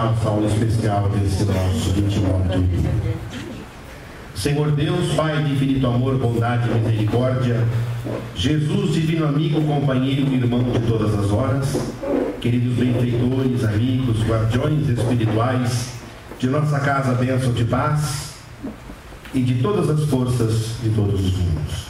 alfa especial desse nosso 29 de outubro. Senhor Deus, Pai de infinito amor, bondade e misericórdia, Jesus, divino amigo, companheiro e irmão de todas as horas, queridos benfeitores, amigos, guardiões espirituais de nossa casa, bênção de paz e de todas as forças de todos os mundos.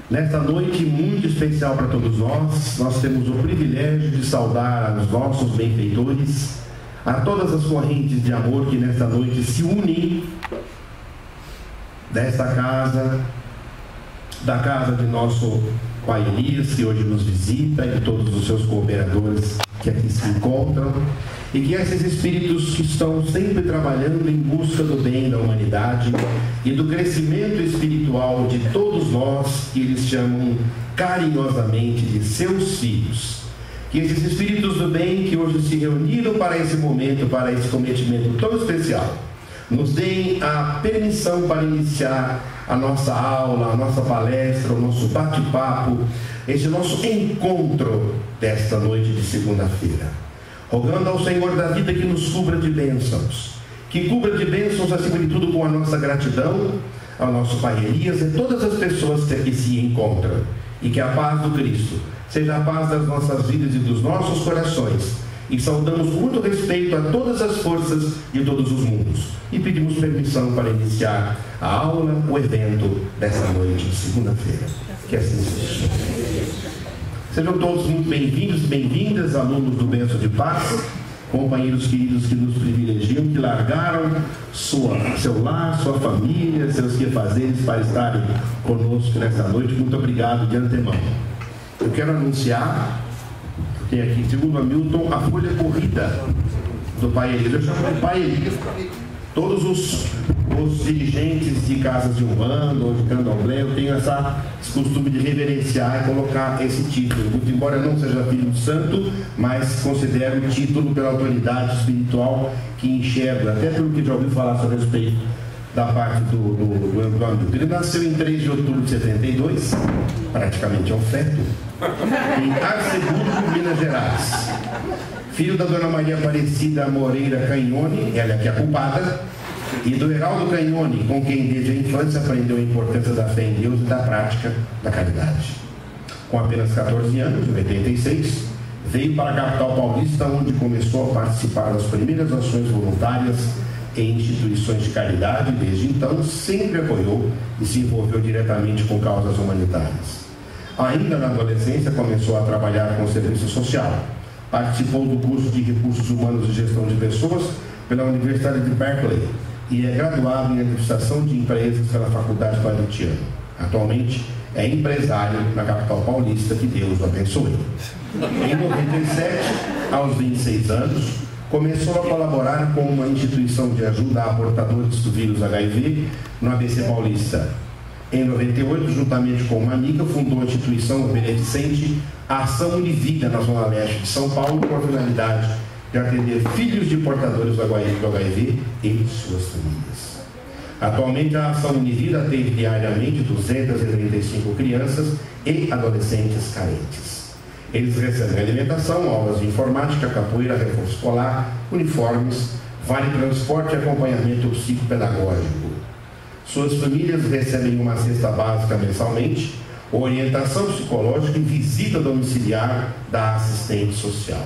Nesta noite muito especial para todos nós temos o privilégio de saudar aos nossos benfeitores, a todas as correntes de amor que nesta noite se unem desta casa, da casa de nosso Pai Elias, que hoje nos visita, e de todos os seus cooperadores que aqui se encontram, e que esses espíritos que estão sempre trabalhando em busca do bem da humanidade e do crescimento espiritual de todos nós, que eles chamam carinhosamente de seus filhos, que esses espíritos do bem que hoje se reuniram para esse momento, para esse cometimento tão especial, nos deem a permissão para iniciar a nossa aula, a nossa palestra, o nosso bate-papo, esse nosso encontro desta noite de segunda-feira. Rogando ao Senhor da vida que nos cubra de bênçãos, que cubra de bênçãos acima de tudo com a nossa gratidão ao nosso Pai Elias e todas as pessoas que aqui se encontram, e que a paz do Cristo seja a paz das nossas vidas e dos nossos corações. E saudamos com muito respeito a todas as forças de todos os mundos. E pedimos permissão para iniciar a aula, o evento dessa noite de segunda-feira. Que assim seja. Sejam todos muito bem-vindos e bem-vindas, alunos do Bênção de Paz, companheiros queridos que nos privilegiam, que largaram seu lar, sua família, seus quefazeres para estarem conosco nessa noite. Muito obrigado de antemão. Eu quero anunciar, tem aqui, segundo Hamilton, a folha corrida do Pai Elias. Eu chamo de Pai Elias. Todos os dirigentes de casas de umbanda ou de candomblé, eu tenho esse costume de reverenciar e colocar esse título. Muito embora eu não seja filho do santo, mas considero o título pela autoridade espiritual que enxergo, até pelo que já ouvi falar a respeito da parte do Hamilton. Ele nasceu em 3 de outubro de 72, praticamente é um feto, em Arceburgo, Minas Gerais. Filho da Dona Maria Aparecida Moreira Canhone, ela que é a culpada, e do Heraldo Canhone, com quem desde a infância aprendeu a importância da fé em Deus e da prática da caridade. Com apenas 14 anos, em 86, veio para a capital paulista, onde começou a participar das primeiras ações voluntárias em instituições de caridade. Desde então, sempre apoiou e se envolveu diretamente com causas humanitárias. Ainda na adolescência, começou a trabalhar com o serviço social. Participou do curso de Recursos Humanos e Gestão de Pessoas pela Universidade de Berkeley e é graduado em Administração de Empresas pela Faculdade Claretiano. Atualmente é empresário na capital paulista, que Deus o abençoe. Em 97, aos 26 anos, começou a colaborar com uma instituição de ajuda a portadores do vírus HIV no ABC Paulista. Em 98, juntamente com uma amiga, fundou a instituição beneficente Ação Univida na Zona Leste de São Paulo, com a finalidade de atender filhos de portadores do HIV e suas famílias. Atualmente, a Ação Univida atende diariamente 235 crianças e adolescentes carentes. Eles recebem alimentação, aulas de informática, capoeira, reforço escolar, uniformes, vale transporte e acompanhamento psicopedagógico. Suas famílias recebem uma cesta básica mensalmente, orientação psicológica e visita domiciliar da assistente social.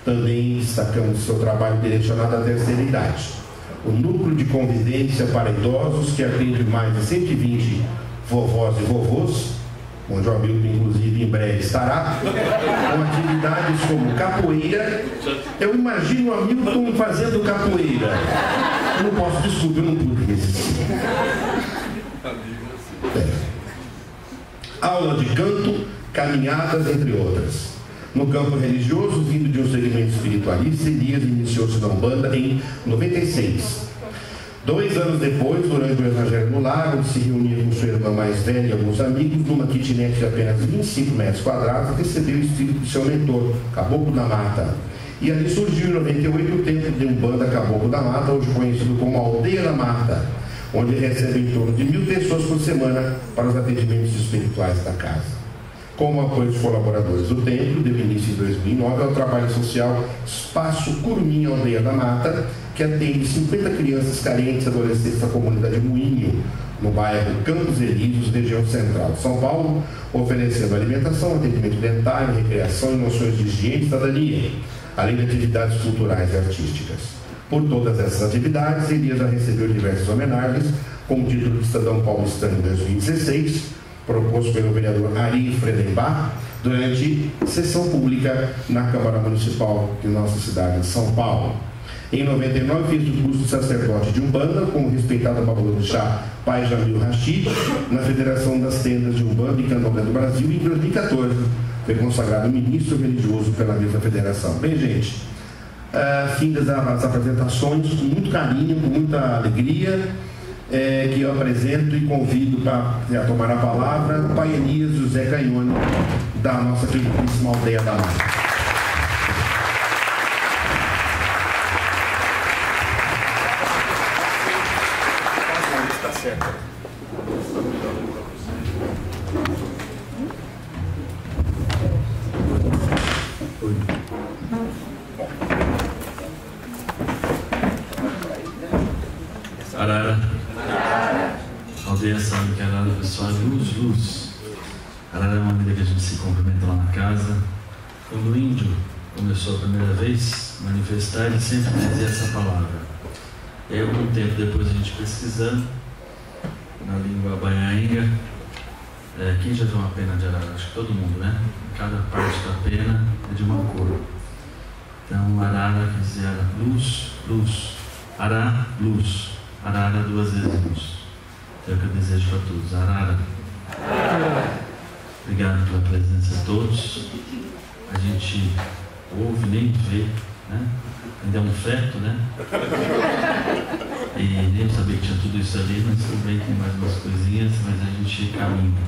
Também destacamos seu trabalho direcionado à terceira idade. O Núcleo de Convivência para Idosos, que atende mais de 120 vovós e vovôs, onde o Hamilton, inclusive, em breve estará, com atividades como capoeira. Eu imagino o Hamilton fazendo capoeira. Eu não posso, desculpa, eu não pude resistir. Aula de canto, caminhadas, entre outras. No campo religioso, vindo de um segmento espiritualista, Elias iniciou-se na Umbanda em 96. 2 anos depois, durante o Evangelho no Lar, onde se reunia com sua irmã mais velha e alguns amigos, numa kitnet de apenas 25 metros quadrados, recebeu o espírito de seu mentor, Caboclo da Mata. E ali surgiu em 98 o templo de Umbanda Caboclo da Mata, hoje conhecido como Aldeia da Mata, onde recebe em torno de 1000 pessoas por semana para os atendimentos espirituais da casa. com o apoio dos colaboradores do templo, deu início em 2009 ao trabalho social Espaço Curumim Aldeia da Mata, que atende 50 crianças carentes e adolescentes da comunidade Moinho, no bairro Campos Elíseos, região central de São Paulo, oferecendo alimentação, atendimento dentário, recreação e noções de higiene e cidadania, além de atividades culturais e artísticas. Por todas essas atividades, Elias já recebeu diversas homenagens, com o título de cidadão paulistano em 2016, proposto pelo vereador Ari Fredenbach, durante sessão pública na Câmara Municipal de nossa cidade de São Paulo. Em 99, fez o curso de sacerdote de Umbanda com o respeitado Babalorixá Pai Jamil Rashid, na Federação das Tendas de Umbanda e Candomblé do Brasil, e em 2014 foi consagrado ministro religioso pela mesma federação. Bem, gente, fim das apresentações, com muito carinho, com muita alegria, que eu apresento e convido para tomar a palavra o Pai Elias José Canhone, da nossa queridíssima Aldeia da Mata. Arara, aldeia sabe que Arara, pessoal, é luz, luz. Arara é uma vida que a gente se cumprimenta lá na casa. Quando o índio começou a primeira vez a manifestar, ele sempre dizia essa palavra. E aí, algum tempo depois, a gente pesquisando na língua baiaenga, quem já viu uma pena de arara? Acho que todo mundo, né? Cada parte da pena é de uma cor. Então, arara quer dizer luz, luz. Ará, luz. Arara, 2 vezes luz. É o que eu desejo para todos. Arara. Obrigado pela presença de todos. A gente ouve, nem vê, né? Ainda é um feto, né? E nem sabia que tinha tudo isso ali, mas também tem mais umas coisinhas, mas a gente caminha.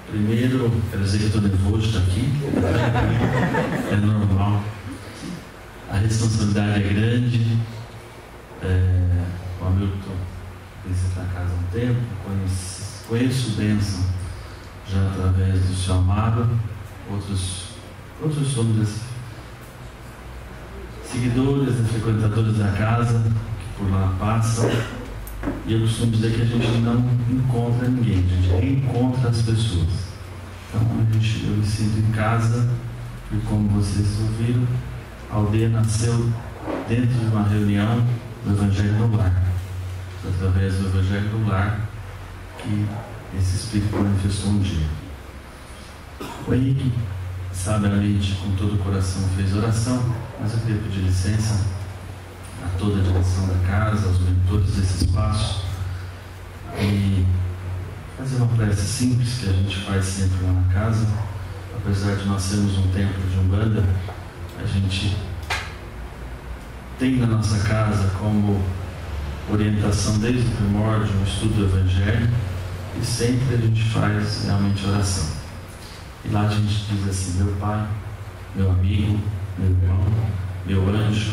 Primeiro, quero dizer que eu estou nervoso de estar aqui. É normal. A responsabilidade é grande. O Hamilton visita a casa há um tempo, conheço o Benção já através do seu amado, outros somos seguidores e frequentadores da casa que por lá passam, e eu costumo dizer que a gente não encontra ninguém, a gente reencontra as pessoas. Então eu me sinto em casa, e como vocês ouviram, a aldeia nasceu dentro de uma reunião do Evangelho no Lar. Através do Evangelho no Lar que esse Espírito manifestou um dia. O Henrique, sabiamente, com todo o coração, fez oração, mas eu queria pedir licença a toda a direção da casa, aos mentores desse espaço, e fazer uma prece simples que a gente faz sempre lá na casa. Apesar de nós sermos um templo de Umbanda, a gente tem na nossa casa como orientação desde o primórdio o estudo do Evangelho, e sempre a gente faz realmente oração. E lá a gente diz assim: meu Pai, meu amigo, meu irmão, meu anjo,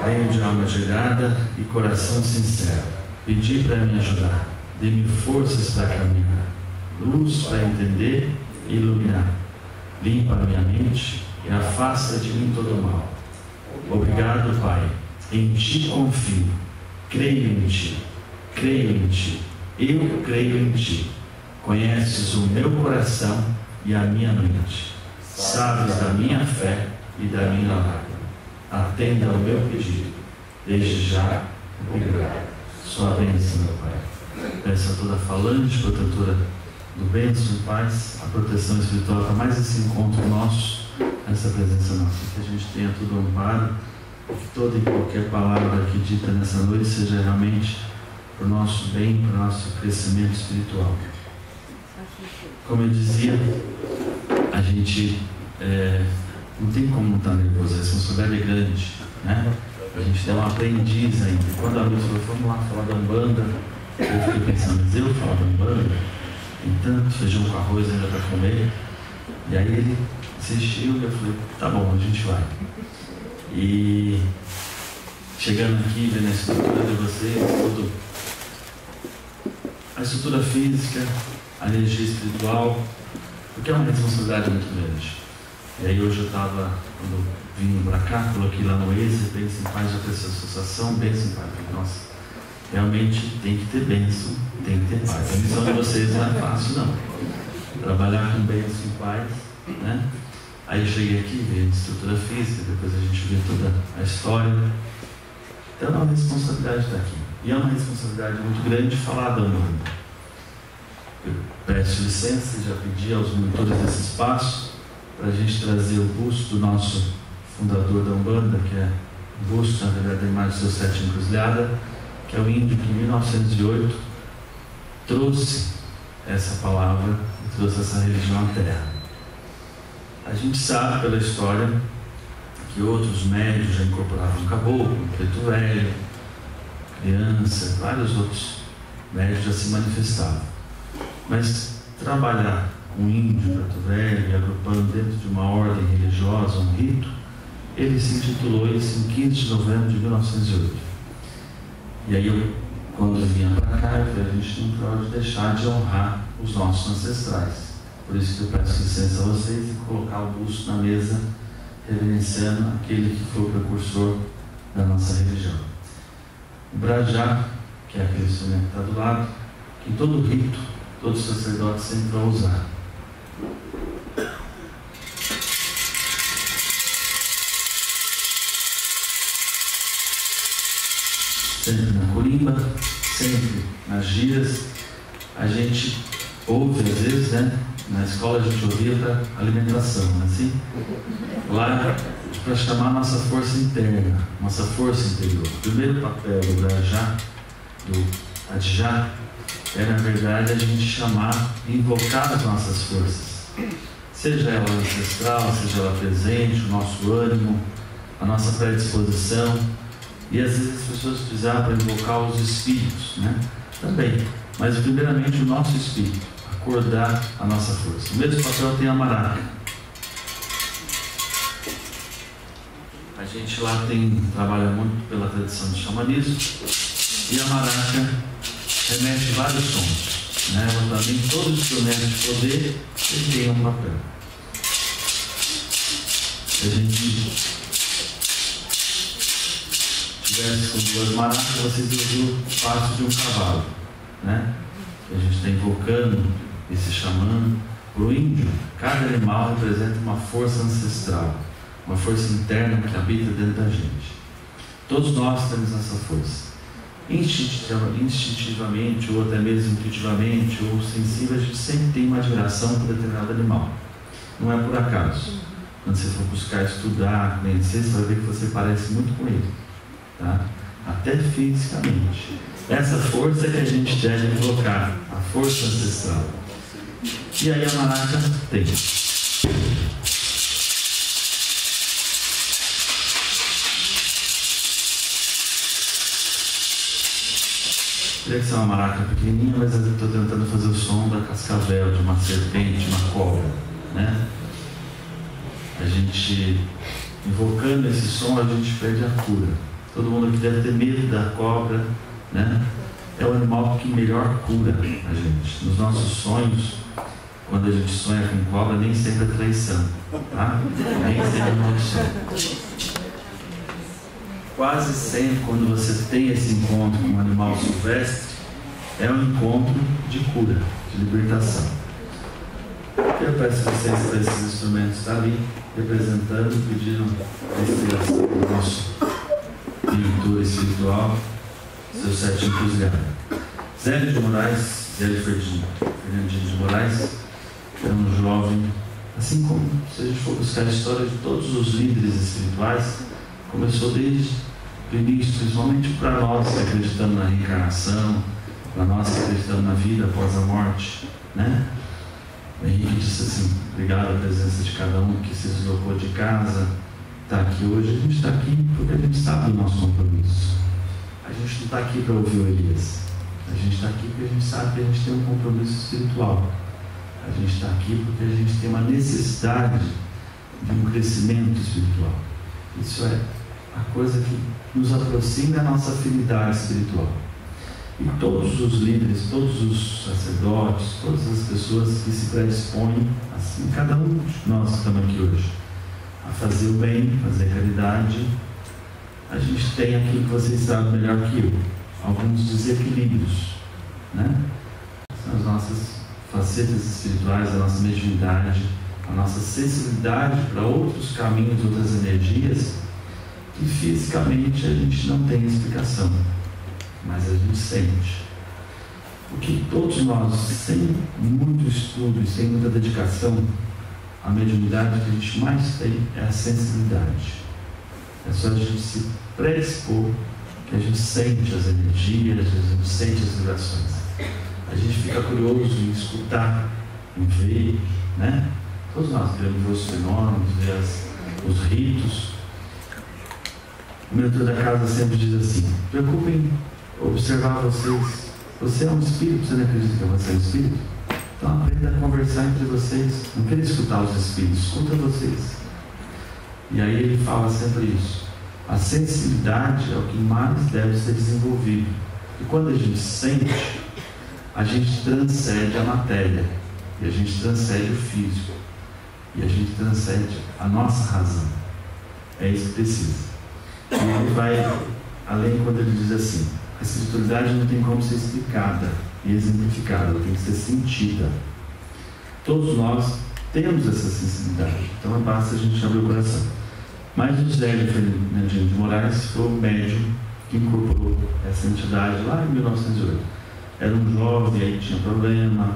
venho de alma chegada e coração sincero, pedi para me ajudar, dê-me forças para caminhar, luz para entender e iluminar, limpa a minha mente e afasta de mim todo o mal. Obrigado, Pai, em Ti confio, creio em Ti, eu creio em Ti. Conheces o meu coração e a minha mente, sabes da minha fé e da minha lágrima. Atenda ao meu pedido, desde já, obrigado. Sua bênção, meu Pai. Peço a toda falante, protetora do bênção e paz, a proteção espiritual para mais esse encontro nosso, essa presença nossa, que a gente tenha tudo amparo, que toda e qualquer palavra aqui dita nessa noite seja realmente para o nosso bem, para o nosso crescimento espiritual. Como eu dizia, a gente não tem como não estar nervoso, a responsabilidade é grande, né? A gente é um aprendiz ainda. Quando a luz falou, vamos lá falar da Umbanda, eu fiquei pensando, mas eu falar da Umbanda? Tem tanto feijão com arroz ainda para comer. E aí ele insistiu e eu falei, tá bom, a gente vai. E chegando aqui, vendo a estrutura de vocês, a estrutura física, a energia espiritual, porque é uma responsabilidade muito grande. E aí hoje eu estava, quando eu vim para cá, coloquei lá no Waze, pensa em paz, já tem essa associação, pensa em paz. Nossa, realmente tem que ter bênção, tem que ter paz. A missão de vocês não é fácil, não. Trabalhar com bênção e paz, né? Aí eu cheguei aqui, vi a estrutura física, depois a gente vê toda a história. Então é uma responsabilidade estar aqui. E é uma responsabilidade muito grande falar da Umbanda. Eu peço licença e já pedi aos monitores desse espaço para a gente trazer o busto do nosso fundador da Umbanda, que é o busto, na verdade, da imagem do seu Sete Encruzilhada, que é o índio que em 1908 trouxe essa palavra e trouxe essa religião à Terra. A gente sabe pela história que outros médios já incorporavam caboclo, preto velho, criança, vários outros médios já se manifestavam. Mas trabalhar um índio, preto velho, e agrupando dentro de uma ordem religiosa, um rito, ele se intitulou isso em 15 de novembro de 1908. E aí eu, quando eu vinha para cá, eu falei, a gente não pode deixar de honrar os nossos ancestrais. Por isso que eu peço licença a vocês e colocar o busto na mesa, reverenciando aquele que foi o precursor da nossa religião. O brajá, que é aquele instrumento que está do lado, que em todo rito, todo sacerdote sempre vai usar. Sempre na corimba, sempre nas giras. A gente ouve às vezes, né? Na escola a gente ouvia para alimentação, não é assim? Lá, para chamar a nossa força interna, nossa força interior. O primeiro papel do brajá, do adjá, é na verdade a gente chamar e invocar as nossas forças. Seja ela ancestral, seja ela presente, o nosso ânimo, a nossa predisposição. E às vezes as pessoas precisavam para invocar os espíritos, né? Também. Mas primeiramente o nosso espírito, acordar a nossa força. O mesmo papel tem a maraca. A gente lá trabalha muito pela tradição do xamanismo e a maraca remete vários sons, né? Mas também todo instrumento de poder ele tem um papel. Se a gente tivesse com duas maracas, vocês ouviram o passo de um cavalo, né? A gente está invocando esse xamã. Para o índio, cada animal representa uma força ancestral, uma força interna que habita dentro da gente. Todos nós temos essa força. Instintivamente, ou até mesmo intuitivamente, ou sensível, a gente sempre tem uma admiração por determinado animal. Não é por acaso. Quando você for buscar estudar, conhecer, você vai ver que você parece muito com ele. Tá? Até fisicamente. Essa força é que a gente deve invocar, a força ancestral. E aí a maraca tem. Teria que ser uma maraca pequenininha, mas eu estou tentando fazer o som da cascavel, de uma serpente, uma cobra, né? A gente, invocando esse som, a gente perde a cura. Todo mundo aqui deve ter medo da cobra, né? É o animal que melhor cura a gente. Nos nossos sonhos, quando a gente sonha com cobra, nem sempre é traição, tá? Nem sempre é maldição. Quase sempre, quando você tem esse encontro com um animal silvestre, é um encontro de cura, de libertação. Eu peço licença para esses instrumentos estar ali, representando, pedindo a inspiração do nosso diretor espiritual, seu Sete Encruzilhada. Zélio de Moraes, Zélio Ferdinandinho de Moraes, é um jovem, assim como se a gente for buscar a história de todos os líderes espirituais, começou desde o início, principalmente para nós que acreditamos na reencarnação, para nós que acreditamos na vida após a morte, né? O Henrique disse assim, obrigado à presença de cada um que se deslocou de casa, está aqui hoje. A gente está aqui porque a gente sabe do nosso compromisso. A gente não está aqui para ouvir o Elias. A gente está aqui porque a gente sabe que a gente tem um compromisso espiritual. A gente está aqui porque a gente tem uma necessidade de um crescimento espiritual. Isso é a coisa que nos aproxima da nossa afinidade espiritual. E todos os líderes, todos os sacerdotes, todas as pessoas que se predispõem, assim, cada um de nós que estamos aqui hoje, a fazer o bem, fazer caridade, a gente tem aquilo que vocês sabem melhor que eu, alguns desequilíbrios, né? São as nossas facetas espirituais, a nossa mediunidade, a nossa sensibilidade para outros caminhos, outras energias, que fisicamente a gente não tem explicação, mas a gente sente. O que todos nós, sem muito estudo e sem muita dedicação, a mediunidade que a gente mais tem é a sensibilidade. É só a gente se predispor que a gente sente as energias, a gente sente as vibrações. A gente fica curioso em escutar, em ver, né? Todos nós queremos ver os fenômenos, ver os ritos. O mentor da casa sempre diz assim: preocupem em observar vocês. Você é um espírito, você não acredita que você é um espírito? Então aprenda a conversar entre vocês. Não queira escutar os espíritos, escuta vocês. E aí ele fala sempre isso. A sensibilidade é o que mais deve ser desenvolvido. E quando a gente sente, a gente transcende a matéria. E a gente transcende o físico. E a gente transcende a nossa razão. É isso que precisa. E ele vai além quando ele diz assim: a espiritualidade não tem como ser explicada e exemplificada, ela tem que ser sentida. Todos nós temos essa sensibilidade, então basta a gente abrir o coração. Mas o José Fernandinho de Moraes foi o médium que incorporou essa entidade lá em 1908. Era um jovem, aí tinha problema,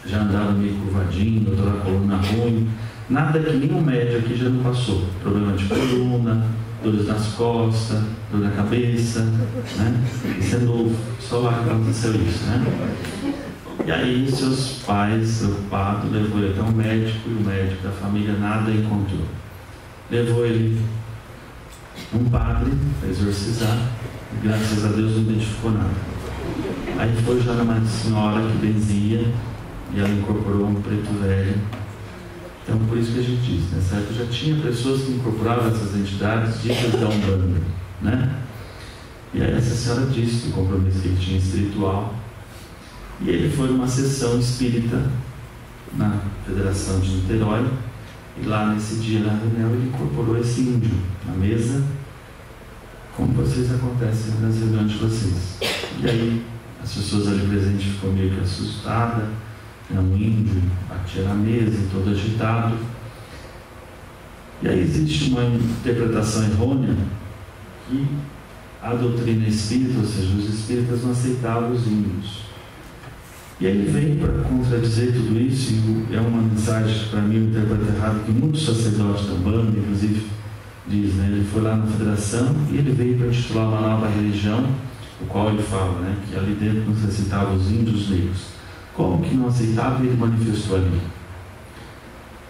já andava meio curvadinho, doutora coluna ruim, nada que nenhum médium aqui já não passou. Problema de coluna, dores nas costas, dor na cabeça, né? Isso é novo, só lá que aconteceu isso, né? E aí seus pais, preocupados, levou ele até um médico, e o médico da família nada encontrou. Levou ele um padre para exorcizar, e graças a Deus não identificou nada. Aí foi já uma senhora que benzia, e ela incorporou um preto velho. Então, por isso que a gente diz, nessa época já tinha pessoas que incorporavam essas entidades ditas da Umbanda, né? E aí essa senhora disse o compromisso que ele tinha espiritual. E ele foi numa sessão espírita na Federação de Niterói. E lá nesse dia, na reunião, ele incorporou esse índio na mesa, como vocês acontecem nas reuniões de vocês. E aí as pessoas ali presentes ficou meio que assustadas. Um índio batia na mesa, todo agitado. E aí existe uma interpretação errônea que a doutrina espírita, ou seja, os espíritas não aceitavam os índios. E aí ele vem para contradizer tudo isso, e é uma mensagem que para mim eu interpreto errado, que muitos sacerdotes da Umbanda, inclusive, diz, né? Ele foi lá na federação e ele veio para intitular uma nova religião, o qual ele fala, né? Que ali dentro não se aceitava os índios negros. Como que não aceitava, ele manifestou ali.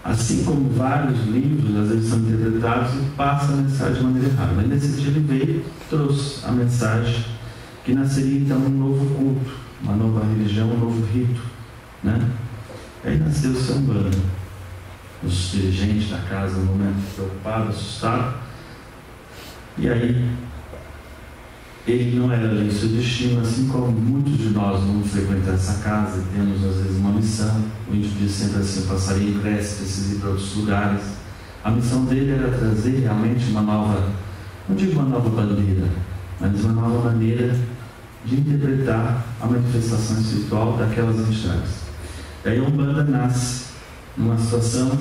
Assim como vários livros, às vezes são interpretados e passam a mensagem de maneira errada. Mas nesse dia ele veio, trouxe a mensagem que nasceria então um novo culto, uma nova religião, um novo rito, né? Aí nasceu o Sambanda. Os dirigentes da casa, no momento, preocupados, assustados. E aí ele não era ali o seu destino, assim como muitos de nós vamos frequentar essa casa e temos às vezes uma missão. O índio diz sempre assim: o passarinho cresce, precisa ir para outros lugares. A missão dele era trazer realmente uma nova, não digo uma nova bandeira, mas uma nova maneira de interpretar a manifestação espiritual daquelas entidades. Daí a Umbanda nasce numa situação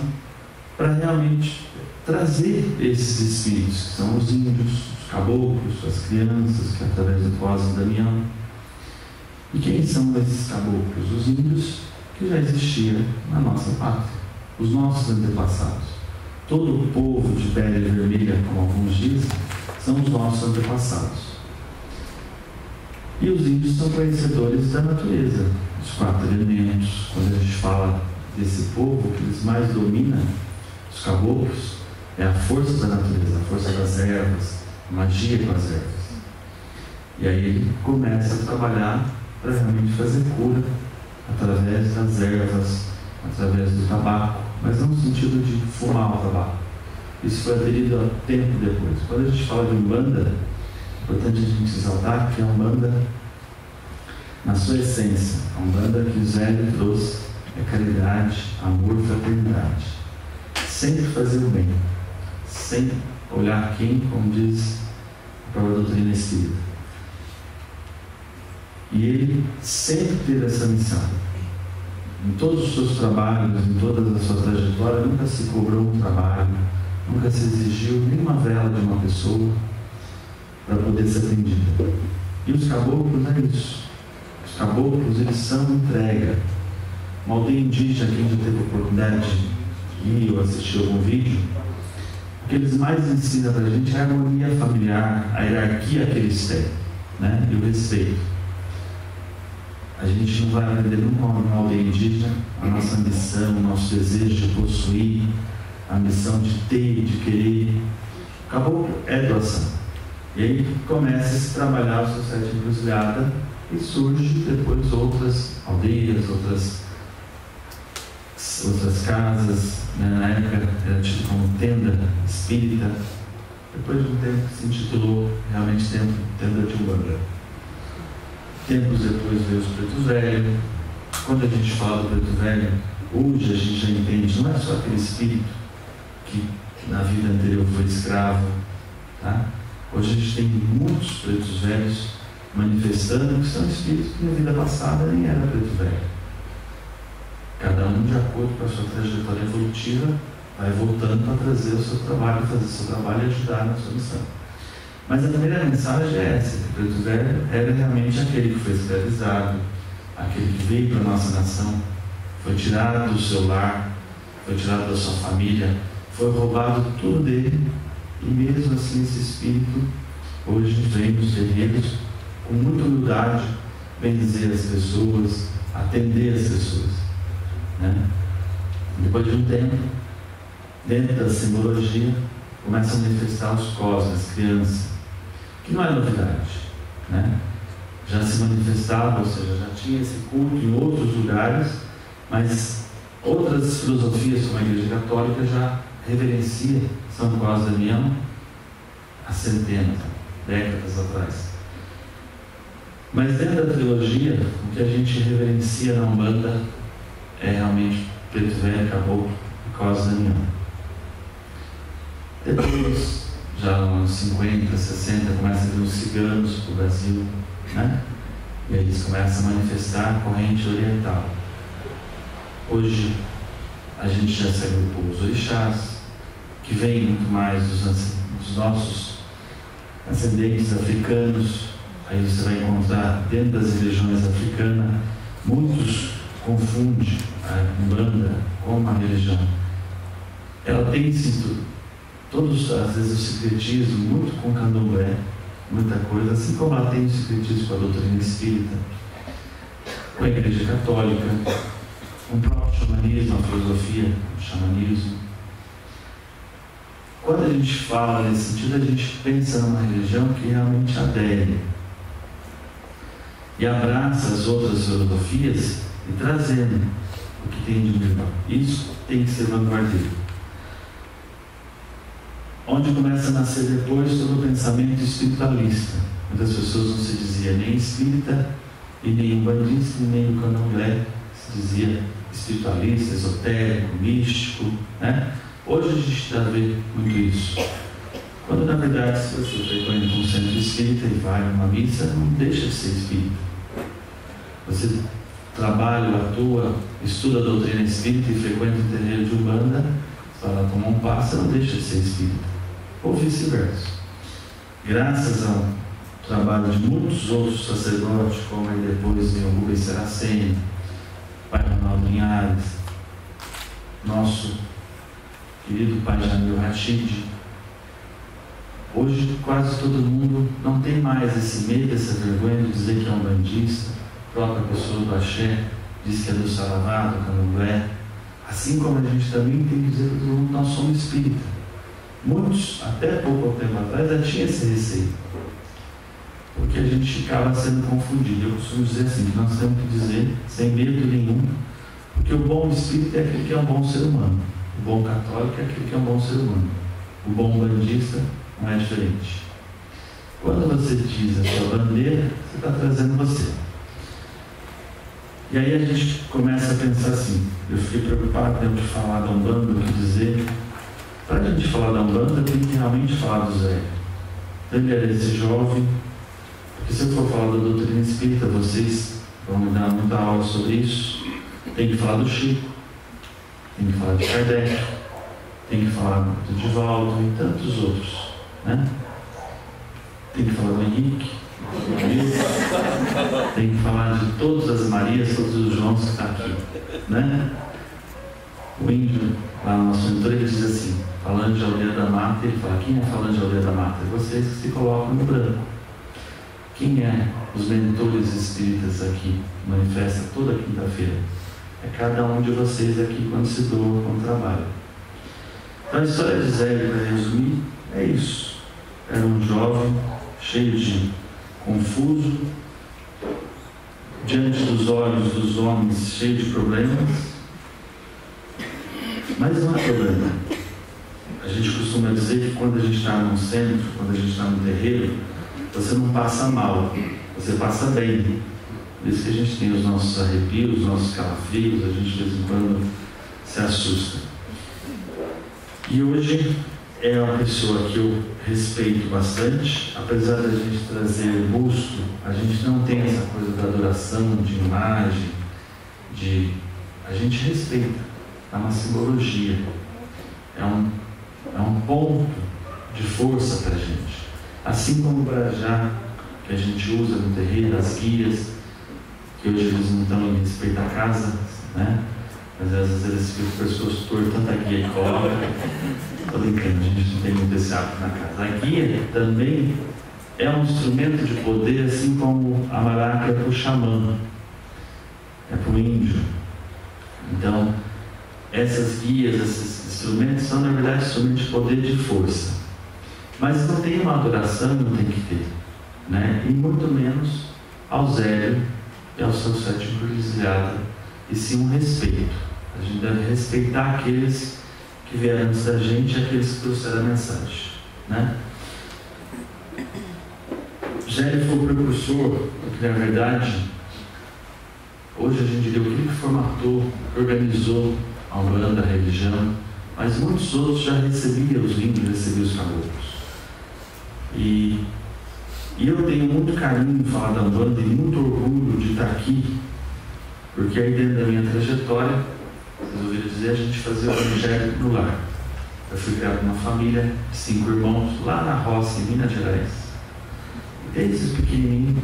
para realmente trazer esses espíritos, que são os índios, caboclos, as crianças, que através do Cosme Damião. E quem são esses caboclos? Os índios que já existiam na nossa pátria, os nossos antepassados. Todo o povo de pele vermelha, como alguns dizem, são os nossos antepassados. E os índios são conhecedores da natureza, dos 4 elementos. Quando a gente fala desse povo, que eles mais dominam, os caboclos, é a força da natureza, a força das ervas, magia com as ervas. E aí ele começa a trabalhar para realmente fazer cura através das ervas, através do tabaco, mas não no sentido de fumar o tabaco. Isso foi aderido a tempo depois. Quando a gente fala de Umbanda, é importante a gente exaltar que a Umbanda Na sua essência, a Umbanda que o Zé trouxe é caridade, amor e fraternidade. Sempre fazer o bem, sem olhar quem, como diz a própria doutrina espírita. E ele sempre teve essa missão. Em todos os seus trabalhos, em toda a sua trajetória, nunca se cobrou um trabalho, nunca se exigiu nenhuma vela de uma pessoa para poder ser atendida. E os caboclos é isso. Os caboclos, eles são entrega. Uma aldeia indígena, quem já teve a oportunidade de ir ou assistir algum vídeo, o que eles mais ensinam para a gente é a harmonia familiar, a hierarquia que eles têm, né? E o respeito. A gente não vai aprender nunca uma aldeia indígena a nossa ambição, o nosso desejo de possuir, a missão de ter, de querer. O caboclo é doação. E aí começa a se trabalhar o sucesso de encruzilhada e surge depois outras aldeias, outras casas, né? Na época era tido como tenda espírita. Depois de um tempo se intitulou realmente tenda de Umbanda. Tempos depois veio os pretos velhos. Quando a gente fala do preto velho, hoje a gente já entende, não é só aquele espírito que na vida anterior foi escravo, tá? Hoje a gente tem muitos pretos velhos manifestando que são espíritos que na vida passada nem era preto velho. Cada um, de acordo com a sua trajetória evolutiva, vai voltando para trazer o seu trabalho, fazer o seu trabalho e ajudar na sua missão. Mas a primeira mensagem é essa: que o preto velho era realmente aquele que foi escravizado, aquele que veio para a nossa nação, foi tirado do seu lar, foi tirado da sua família, foi roubado tudo dele, e mesmo assim esse espírito hoje vem nos terreiros com muita humildade bendizer as pessoas, atender as pessoas, né? Depois de um tempo, dentro da simbologia, começam a manifestar os cosmos, as crianças, que não é novidade, né? Já se manifestava, ou seja, já tinha esse culto em outros lugares, mas outras filosofias, como a Igreja Católica, já reverencia São Cosme Damião há centenas, décadas atrás. Mas dentro da trilogia, o que a gente reverencia na Umbanda é realmente Preto Velho, Caboclo e Cosme Damião. Depois, já nos anos 50, 60, começa a vir os ciganos para o Brasil, né? E aí eles começam a manifestar a corrente oriental. Hoje, a gente já se agrupou os orixás, que vêm muito mais dos nossos ascendentes africanos. Aí você vai encontrar dentro das religiões africanas, muitos confundem a Umbanda com uma religião. Ela tem todos, às vezes, o secretismo muito com o candomblé, muita coisa, assim como ela tem o secretismo com a doutrina espírita, com a Igreja Católica, com o próprio xamanismo, a filosofia, o xamanismo. Quando a gente fala nesse sentido, a gente pensa numa religião que realmente adere e abraça as outras filosofias e trazendo o que tem de melhor. Isso tem que ser vanguardeiro. Onde começa a nascer depois todo o pensamento espiritualista. Muitas pessoas não se dizia nem espírita e nem umbandista, nem no candomblé se dizia espiritualista, esotérico, místico, né? Hoje a gente já vê muito isso. Quando na verdade, se você frequenta um centro espírita e vai numa missa, não deixa de ser espírita. Você trabalha, atua, estuda a doutrina espírita e frequenta o terreiro de Umbanda, para tomar um passo, não deixa de ser espírita. Ou vice-versa. Graças ao trabalho de muitos outros sacerdotes, como aí depois veio o Rubens Seraceni, Pai Ronaldo Linhares, nosso querido Pai Jamil Rachid, hoje quase todo mundo não tem mais esse medo, essa vergonha de dizer que é um bandista. A própria pessoa do Axé diz que é do Saravá, do Candomblé. Assim como a gente também tem que dizer para todo mundo que nós somos espírita. Muitos, até pouco tempo atrás, já tinham esse receio, porque a gente ficava sendo confundido. Eu costumo dizer assim, que nós temos que dizer, sem medo nenhum, porque o bom espírita é aquele que é um bom ser humano, o bom católico é aquele que é um bom ser humano, o bom bandista não é diferente. Quando você diz a sua bandeira, você está trazendo você. E aí a gente começa a pensar assim, eu fiquei preocupado dentro de falar da Umbanda, o que dizer. Para a gente falar da Umbanda, tem que realmente falar do Zé. Então ele era esse jovem, porque se eu for falar da doutrina espírita, vocês vão me dar muita aula sobre isso. Tem que falar do Chico, tem que falar de Kardec, tem que falar do Divaldo e tantos outros, né? Tem que falar do Henrique, tem que falar de todas as Marias, todos os Joãos que estão aqui, né? O índio, lá no nosso mentor, ele diz assim, falando de Aldeia da Mata, ele fala, quem é falando de Aldeia da Mata? É vocês que se colocam no branco. Quem é os mentores espíritas aqui? Manifesta toda quinta-feira. É cada um de vocês aqui quando se doa, quando trabalha. Então a história de Zé, para resumir, é isso. Era um jovem cheio de confuso, diante dos olhos dos homens, cheio de problemas, mas não é problema. A gente costuma dizer que quando a gente está num centro, quando a gente está no terreiro, você não passa mal, você passa bem. Por isso que a gente tem os nossos arrepios, os nossos calafrios, a gente de vez em quando se assusta. E hoje é uma pessoa que eu respeito bastante, apesar da gente trazer busto, a gente não tem essa coisa da adoração, de imagem, a gente respeita, é uma simbologia, é um ponto de força para a gente. Assim como o Brajá, que a gente usa no terreiro, as guias, que hoje eles não estão em respeito à casa, né? Mas às vezes eles ficam com o pescoço torto, tanta guia e cola. Estou brincando, a gente não tem muito esse hábito na casa. A guia também é um instrumento de poder, assim como a maraca é para o xamã, é para o índio. Então, essas guias, esses instrumentos são, na verdade, instrumentos de poder e de força. Mas não tem uma adoração, não tem que ter, né? E muito menos ao Zélio e ao seu sétimo cruzilhada, e sim um respeito. A gente deve respeitar aqueles que vieram antes da gente e aqueles que trouxeram a mensagem, né? Zélio foi o precursor, porque na verdade, hoje a gente diria o que formatou, organizou a Umbanda, a religião, mas muitos outros já recebiam os índios, recebiam os caboclos. E eu tenho muito carinho de falar da Umbanda e muito orgulho de estar aqui, porque aí dentro da minha trajetória, vocês ouviram dizer, a gente fazia o evangelho no lar. Eu fui criado numa família de 5 irmãos, lá na roça, em Minas Gerais. E desde pequenininho,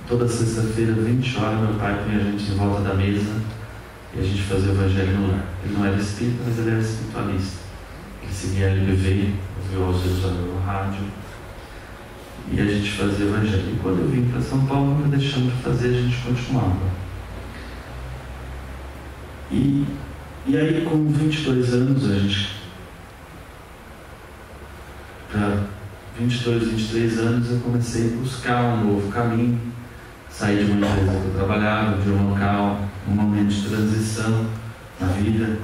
toda sexta-feira, 20 horas, meu pai punha a gente em volta da mesa e a gente fazia o evangelho no lar. Ele não era espírita, mas ele era espiritualista. Ele seguia a LBV, ouviu aos Jerusalém no rádio, e a gente fazia o evangelho. E quando eu vim para São Paulo, nunca deixamos de fazer, a gente continuava. E aí, com 22 anos, a gente, para 22, 23 anos, eu comecei a buscar um novo caminho. Saí de uma empresa que eu trabalhava, de um local, um momento de transição na vida.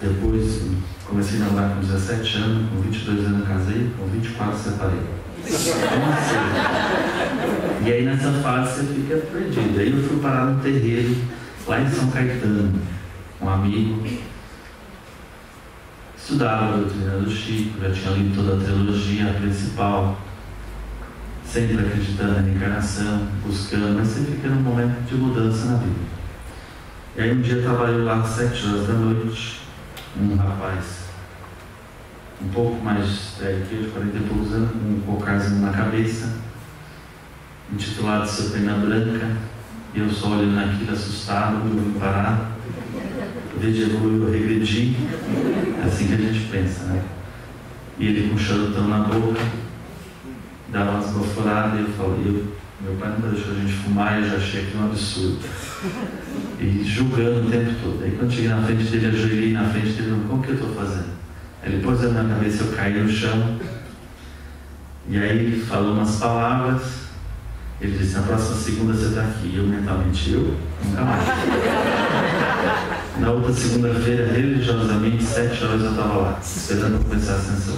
Depois, comecei a namorar com 17 anos, com 22 anos casei, com 24 separei. E aí, nessa fase, você fica perdido. Aí eu fui parar no terreiro, lá em São Caetano, um amigo, estudava a doutrina do Chico, já tinha lido toda a trilogia principal, sempre acreditando na reencarnação, buscando, mas sempre fica num momento de mudança na vida. E aí um dia estava eu lá às 7 horas da noite, um rapaz, um pouco mais velho que eu, de 40 e poucos anos, com um cocarzinho na cabeça, intitulado Seu Pena Branca. E eu só olhando aquilo assustado, eu vim parar, desde eu regredi, é assim que a gente pensa, né? E ele com um charutão na boca, dava umas baforadas e eu falei, meu pai não deixou a gente fumar e eu já achei aquilo um absurdo. E julgando o tempo todo. Aí quando cheguei na frente dele, ajoelhei na frente dele, como que eu estou fazendo? Ele pôs a minha cabeça, eu caí no chão, e aí ele falou umas palavras. Ele disse, na próxima segunda você está aqui. E eu mentalmente, eu? Nunca mais. Na outra segunda-feira, religiosamente, 7 horas eu estava lá, esperando começar a ascensão.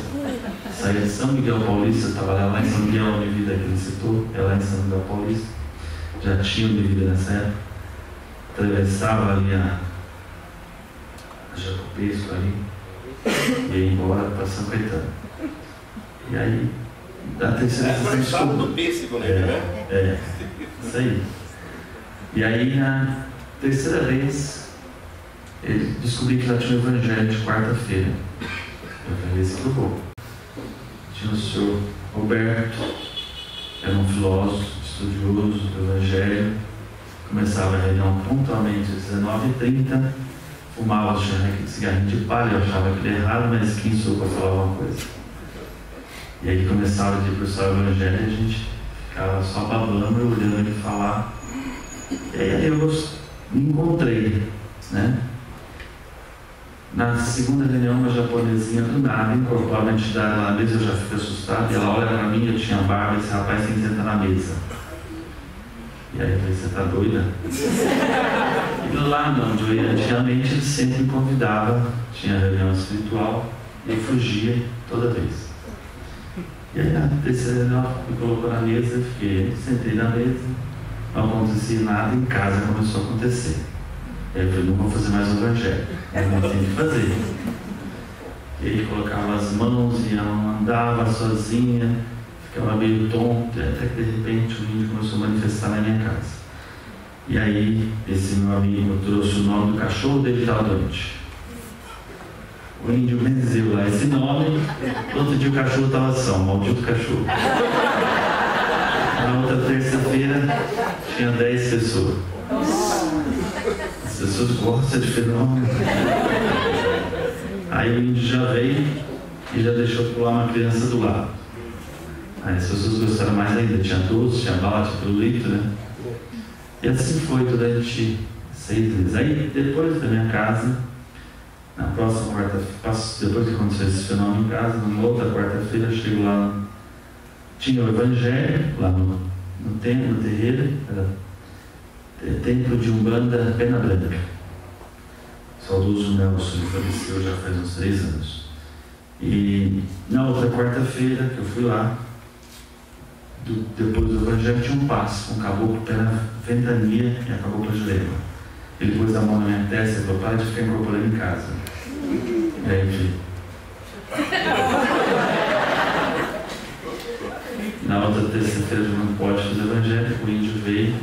Saí de São Miguel Paulista, eu estava lá em São Miguel, Univida, que ele citou, é lá em São Miguel Paulista. Já tinha Univida nessa época. atravessava ali a Jacopesco ali, e ia embora para São Caetano. E aí, da terceira vez do pêssego, né? Isso aí. E aí, na terceira vez, ele descobriu que lá tinha o evangelho de quarta-feira. Eu falei, esse que eu vou. Tinha o senhor Roberto, era um filósofo, estudioso do evangelho. Começava a reunião pontualmente às 19h30, fumava aquele cigarrinho de palha, eu achava aquilo errado, mas quem sou para falar alguma coisa? E aí começava a discursar o evangelho e a gente ficava só babando e olhando ele falar. E aí eu me encontrei, né? Na segunda reunião, uma japonesinha do nada incorpora a entidade lá na mesa, eu já fico assustado, e ela olha para mim, eu tinha barba, e esse rapaz tem que sentar na mesa. E aí eu falei, você tá doida? E lá não, antigamente ele sempre me convidava, tinha reunião espiritual, e eu fugia toda vez. E aí na terceira reunião me colocou na mesa, sentei na mesa, não acontecia nada, em casa começou a acontecer. E aí eu falei, não vou fazer mais o evangelho, eu não tenho que fazer. E ele colocava as mãos e ela andava sozinha, ficava meio tonto, até que de repente o índio começou a manifestar na minha casa. E aí esse meu amigo trouxe o nome do cachorro dele, estava doente. O índio benzeu lá esse nome, no outro dia o cachorro estava são, maldito cachorro. Na outra terça-feira tinha 10 pessoas. As pessoas gostam de fenômeno. Aí o índio já veio e já deixou pular uma criança do lado. Aí as pessoas gostaram mais ainda, tinha doce, tinha bala, tinha pirulito, né? E assim foi durante 6 meses. Aí depois da minha casa, na próxima quarta-feira, depois que aconteceu esse fenômeno em casa, numa outra quarta-feira, eu chego lá, tinha o evangelho, lá no templo, no terreiro, era templo de Umbanda Pena Branca. Saudoso Nelson, ele faleceu já faz uns 3 anos. E na outra quarta-feira que eu fui lá, depois do evangelho tinha um passo, um caboclo pé na ventania e acabou com a jurema. Ele pôs a mão na minha testa e falou, para de ficar incorporando em casa. E aí eu falei, na outra terça-feira já não pode fazer evangelho, o índio veio,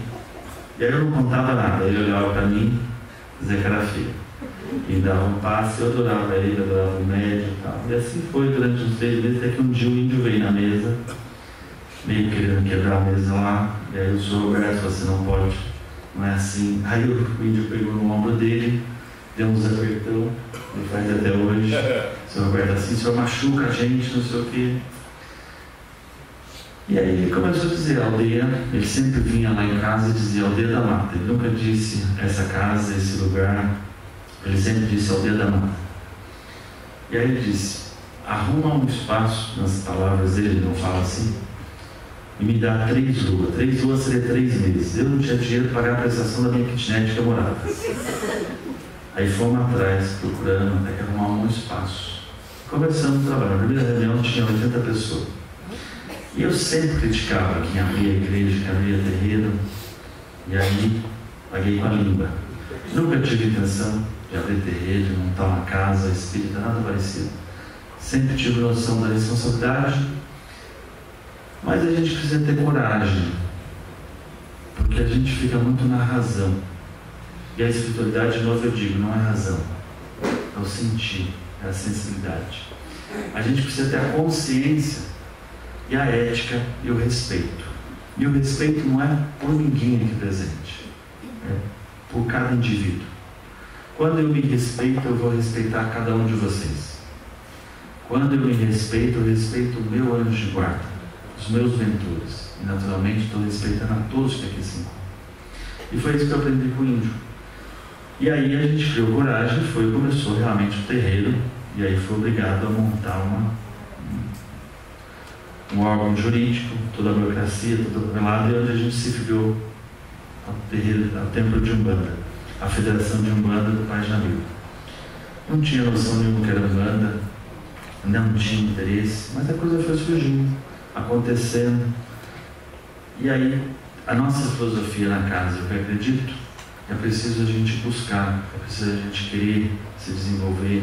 e aí eu não contava nada, ele olhava para mim, dizia que era feio. E dava um passe, eu adorava ele, adorava o médico e tal. E assim foi durante uns 3 meses, até que um dia o índio veio na mesa, meio querendo quebrar a mesa lá, e aí o senhor Roberto falou assim, não pode, não é assim. Aí o índio pegou no ombro dele, deu uns apertão, ele faz até hoje, o senhor Roberto assim, o senhor machuca a gente, não sei o quê. E aí ele começou a dizer, aldeia, ele sempre vinha lá em casa e dizia aldeia da mata, ele nunca disse essa casa, esse lugar, ele sempre disse aldeia da mata. E aí ele disse, arruma um espaço, nas palavras dele, ele não fala assim, e me dá 3 ruas. 3 ruas seria 3 meses. Eu não tinha dinheiro para pagar a prestação da minha kitnet que eu morava. Aí fomos atrás, procurando, até que arrumar um espaço. Conversando, trabalhando. Na primeira reunião tinha 80 pessoas. E eu sempre criticava quem abria a igreja, quem abria terreiro. E aí, paguei com a língua. Nunca tive intenção de abrir terreiro, de montar uma casa espírita, nada parecido. Sempre tive noção da responsabilidade. Mas a gente precisa ter coragem, porque a gente fica muito na razão. E a espiritualidade, de novo eu digo, não é razão, é o sentir, é a sensibilidade. A gente precisa ter a consciência e a ética e o respeito. E o respeito não é por ninguém aqui presente, é por cada indivíduo. Quando eu me respeito, eu vou respeitar cada um de vocês. Quando eu me respeito, eu respeito o meu anjo de guarda, os meus mentores, e naturalmente estou respeitando a todos que aqui se encontram. E foi isso que eu aprendi com o índio. E aí a gente criou coragem, começou realmente o terreiro, e aí foi obrigado a montar um órgão jurídico, toda a burocracia, toda a papelada, e onde a gente se filiou ao terreiro, ao templo de Umbanda, a Federação de Umbanda do Pai Jamil. Não tinha noção nenhuma que era Umbanda, não tinha interesse, mas a coisa foi surgindo, acontecendo. E aí, a nossa filosofia na casa, eu acredito, É preciso a gente buscar, é preciso a gente querer se desenvolver,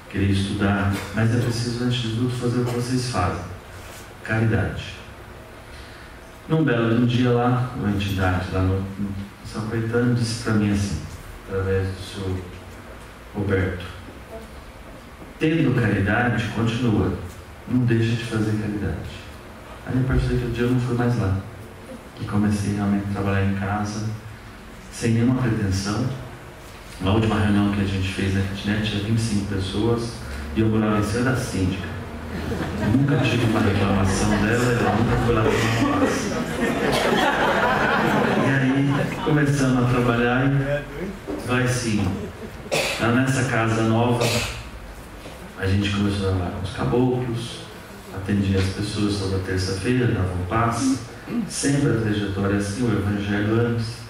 querer estudar, mas é preciso, antes de tudo, fazer o que vocês fazem: caridade. Num belo dia lá, uma entidade lá no São Caetano disse para mim assim, através do senhor Roberto: tendo caridade, continua, não deixa de fazer caridade. Aí eu percebi que o dia eu não fui mais lá, e comecei realmente a trabalhar em casa, sem nenhuma pretensão. Na última reunião que a gente fez na kitnet tinha 25 pessoas, e eu morava em cima da síndica. Eu nunca tive uma reclamação dela, ela nunca foi lá tomar uma paz. E aí começamos a trabalhar e vai sim. Nessa casa nova, a gente começou a trabalhar com os caboclos, atendia as pessoas toda terça-feira, davam passe, sempre a trajetória assim, o evangelho antes.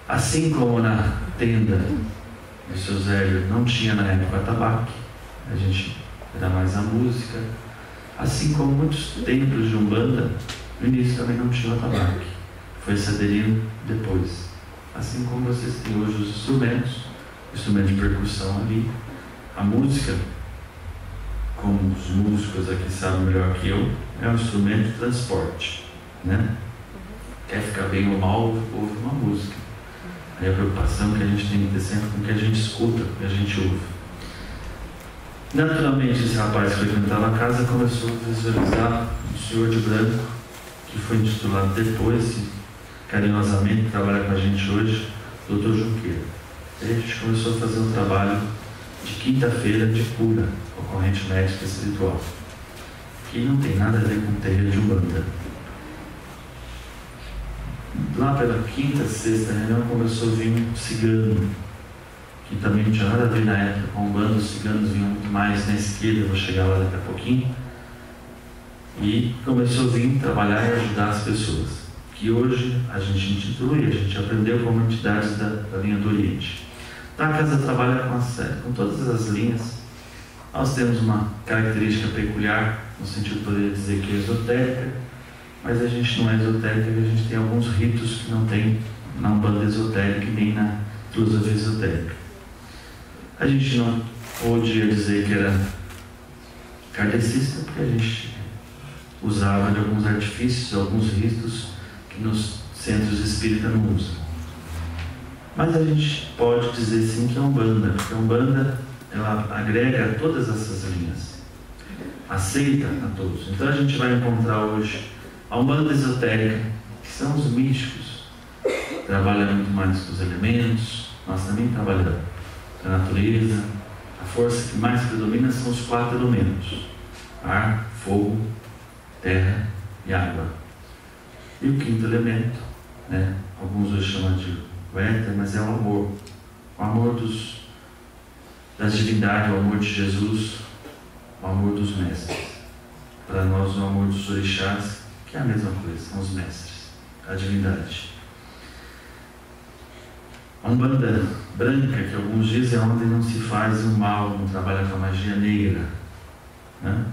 Assim como na tenda do seu Zélio não tinha na época tabaco, a gente era mais a música. Assim como muitos templos de Umbanda, no início também não tinha tabaco, foi se aderindo depois. Assim como vocês têm hoje os instrumentos, o instrumento de percussão ali, a música, como os músicos aqui sabem melhor que eu, é um instrumento de transporte, né? Quer ficar bem ou mal, ouve uma música. Aí a preocupação que a gente tem que ter sempre com o que a gente escuta, o que a gente ouve. Naturalmente, esse rapaz que frequentava a casa começou a visualizar o senhor de branco, que foi intitulado depois, carinhosamente, que trabalha com a gente hoje, Dr. Junqueira. Aí a gente começou a fazer um trabalho de quinta-feira de cura, com a corrente médica espiritual, que não tem nada a ver com o terreiro de Umbanda. Lá pela quinta, sexta reunião começou a vir um cigano, que também não tinha nada a ver na época com Umbanda. Os ciganos vinham muito mais na esquerda, eu vou chegar lá daqui a pouquinho. E começou a vir trabalhar e ajudar as pessoas, que hoje a gente intitula e a gente aprendeu como entidades da linha do Oriente. Então a casa trabalha com todas as linhas. Nós temos uma característica peculiar, no sentido de poder dizer que é esotérica, mas a gente não é esotérica, a gente tem alguns ritos que não tem na Umbanda esotérica e nem na filosofia esotérica. A gente não podia dizer que era kardecista, porque a gente usava de alguns artifícios, alguns ritos que nos centros espíritas não usam. Mas a gente pode dizer sim que é Umbanda, porque a Umbanda ela agrega todas essas linhas, aceita a todos. Então a gente vai encontrar hoje a Umbanda esotérica, que são os místicos, trabalha muito mais com os elementos. Nós também trabalhamos com a natureza. A força que mais predomina são os 4 elementos: ar, fogo, terra e água. E o 5º elemento, né? Alguns hoje chamam de o éter, mas é o amor. O amor das divindades, o amor de Jesus, o amor dos mestres. Para nós, o amor dos orixás, que é a mesma coisa, são os mestres, a divindade. A Umbanda branca, que alguns dizem, é onde não se faz o mal, não trabalha com a magia negra, né?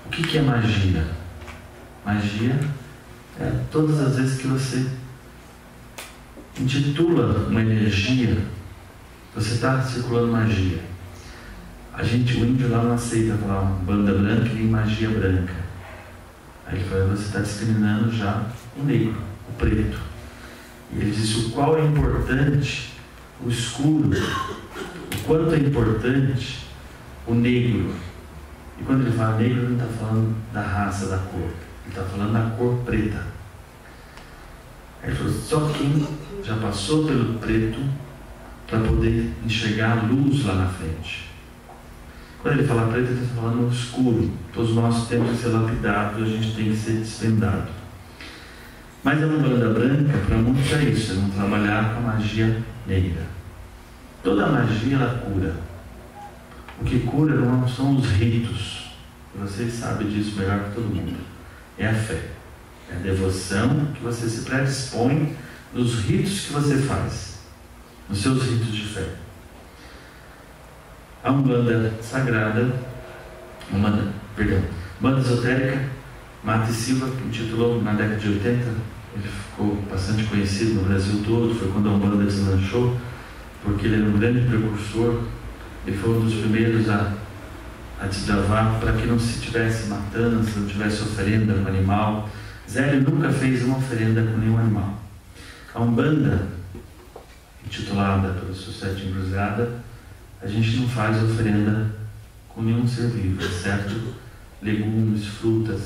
O que é magia? Magia é todas as vezes que você intitula uma energia, você está circulando magia. O índio lá não aceita falar Umbanda branca nem magia branca. Aí ele fala: você está discriminando já o negro, o preto. E ele diz o qual é importante o escuro, o quanto é importante o negro. E quando ele fala negro, ele não está falando da raça, da cor, ele está falando da cor preta. Aí ele falou: só quem já passou pelo preto para poder enxergar a luz lá na frente. Quando ele fala preto, ele está falando escuro. Todos nós temos que ser lapidados, a gente tem que ser desvendado. Mas a Umbanda branca, para muitos é isso, é não trabalhar com a magia negra. Toda magia ela cura. O que cura não são os ritos. Vocês sabem disso melhor que todo mundo. É a fé. É a devoção que você se predispõe nos ritos que você faz, nos seus ritos de fé. A Umbanda sagrada, Umbanda esotérica, Mata e Silva intitulou na década de 80 ele ficou bastante conhecido no Brasil todo, foi quando a Umbanda deslanchou, porque ele era um grande precursor, ele foi um dos primeiros a desbravar para que não se tivesse matança, não tivesse oferenda com animal. Zélio nunca fez uma oferenda com nenhum animal. A Umbanda, intitulada pela Sociedade Encruzilhada, a gente não faz oferenda com nenhum ser vivo, exceto legumes, frutas.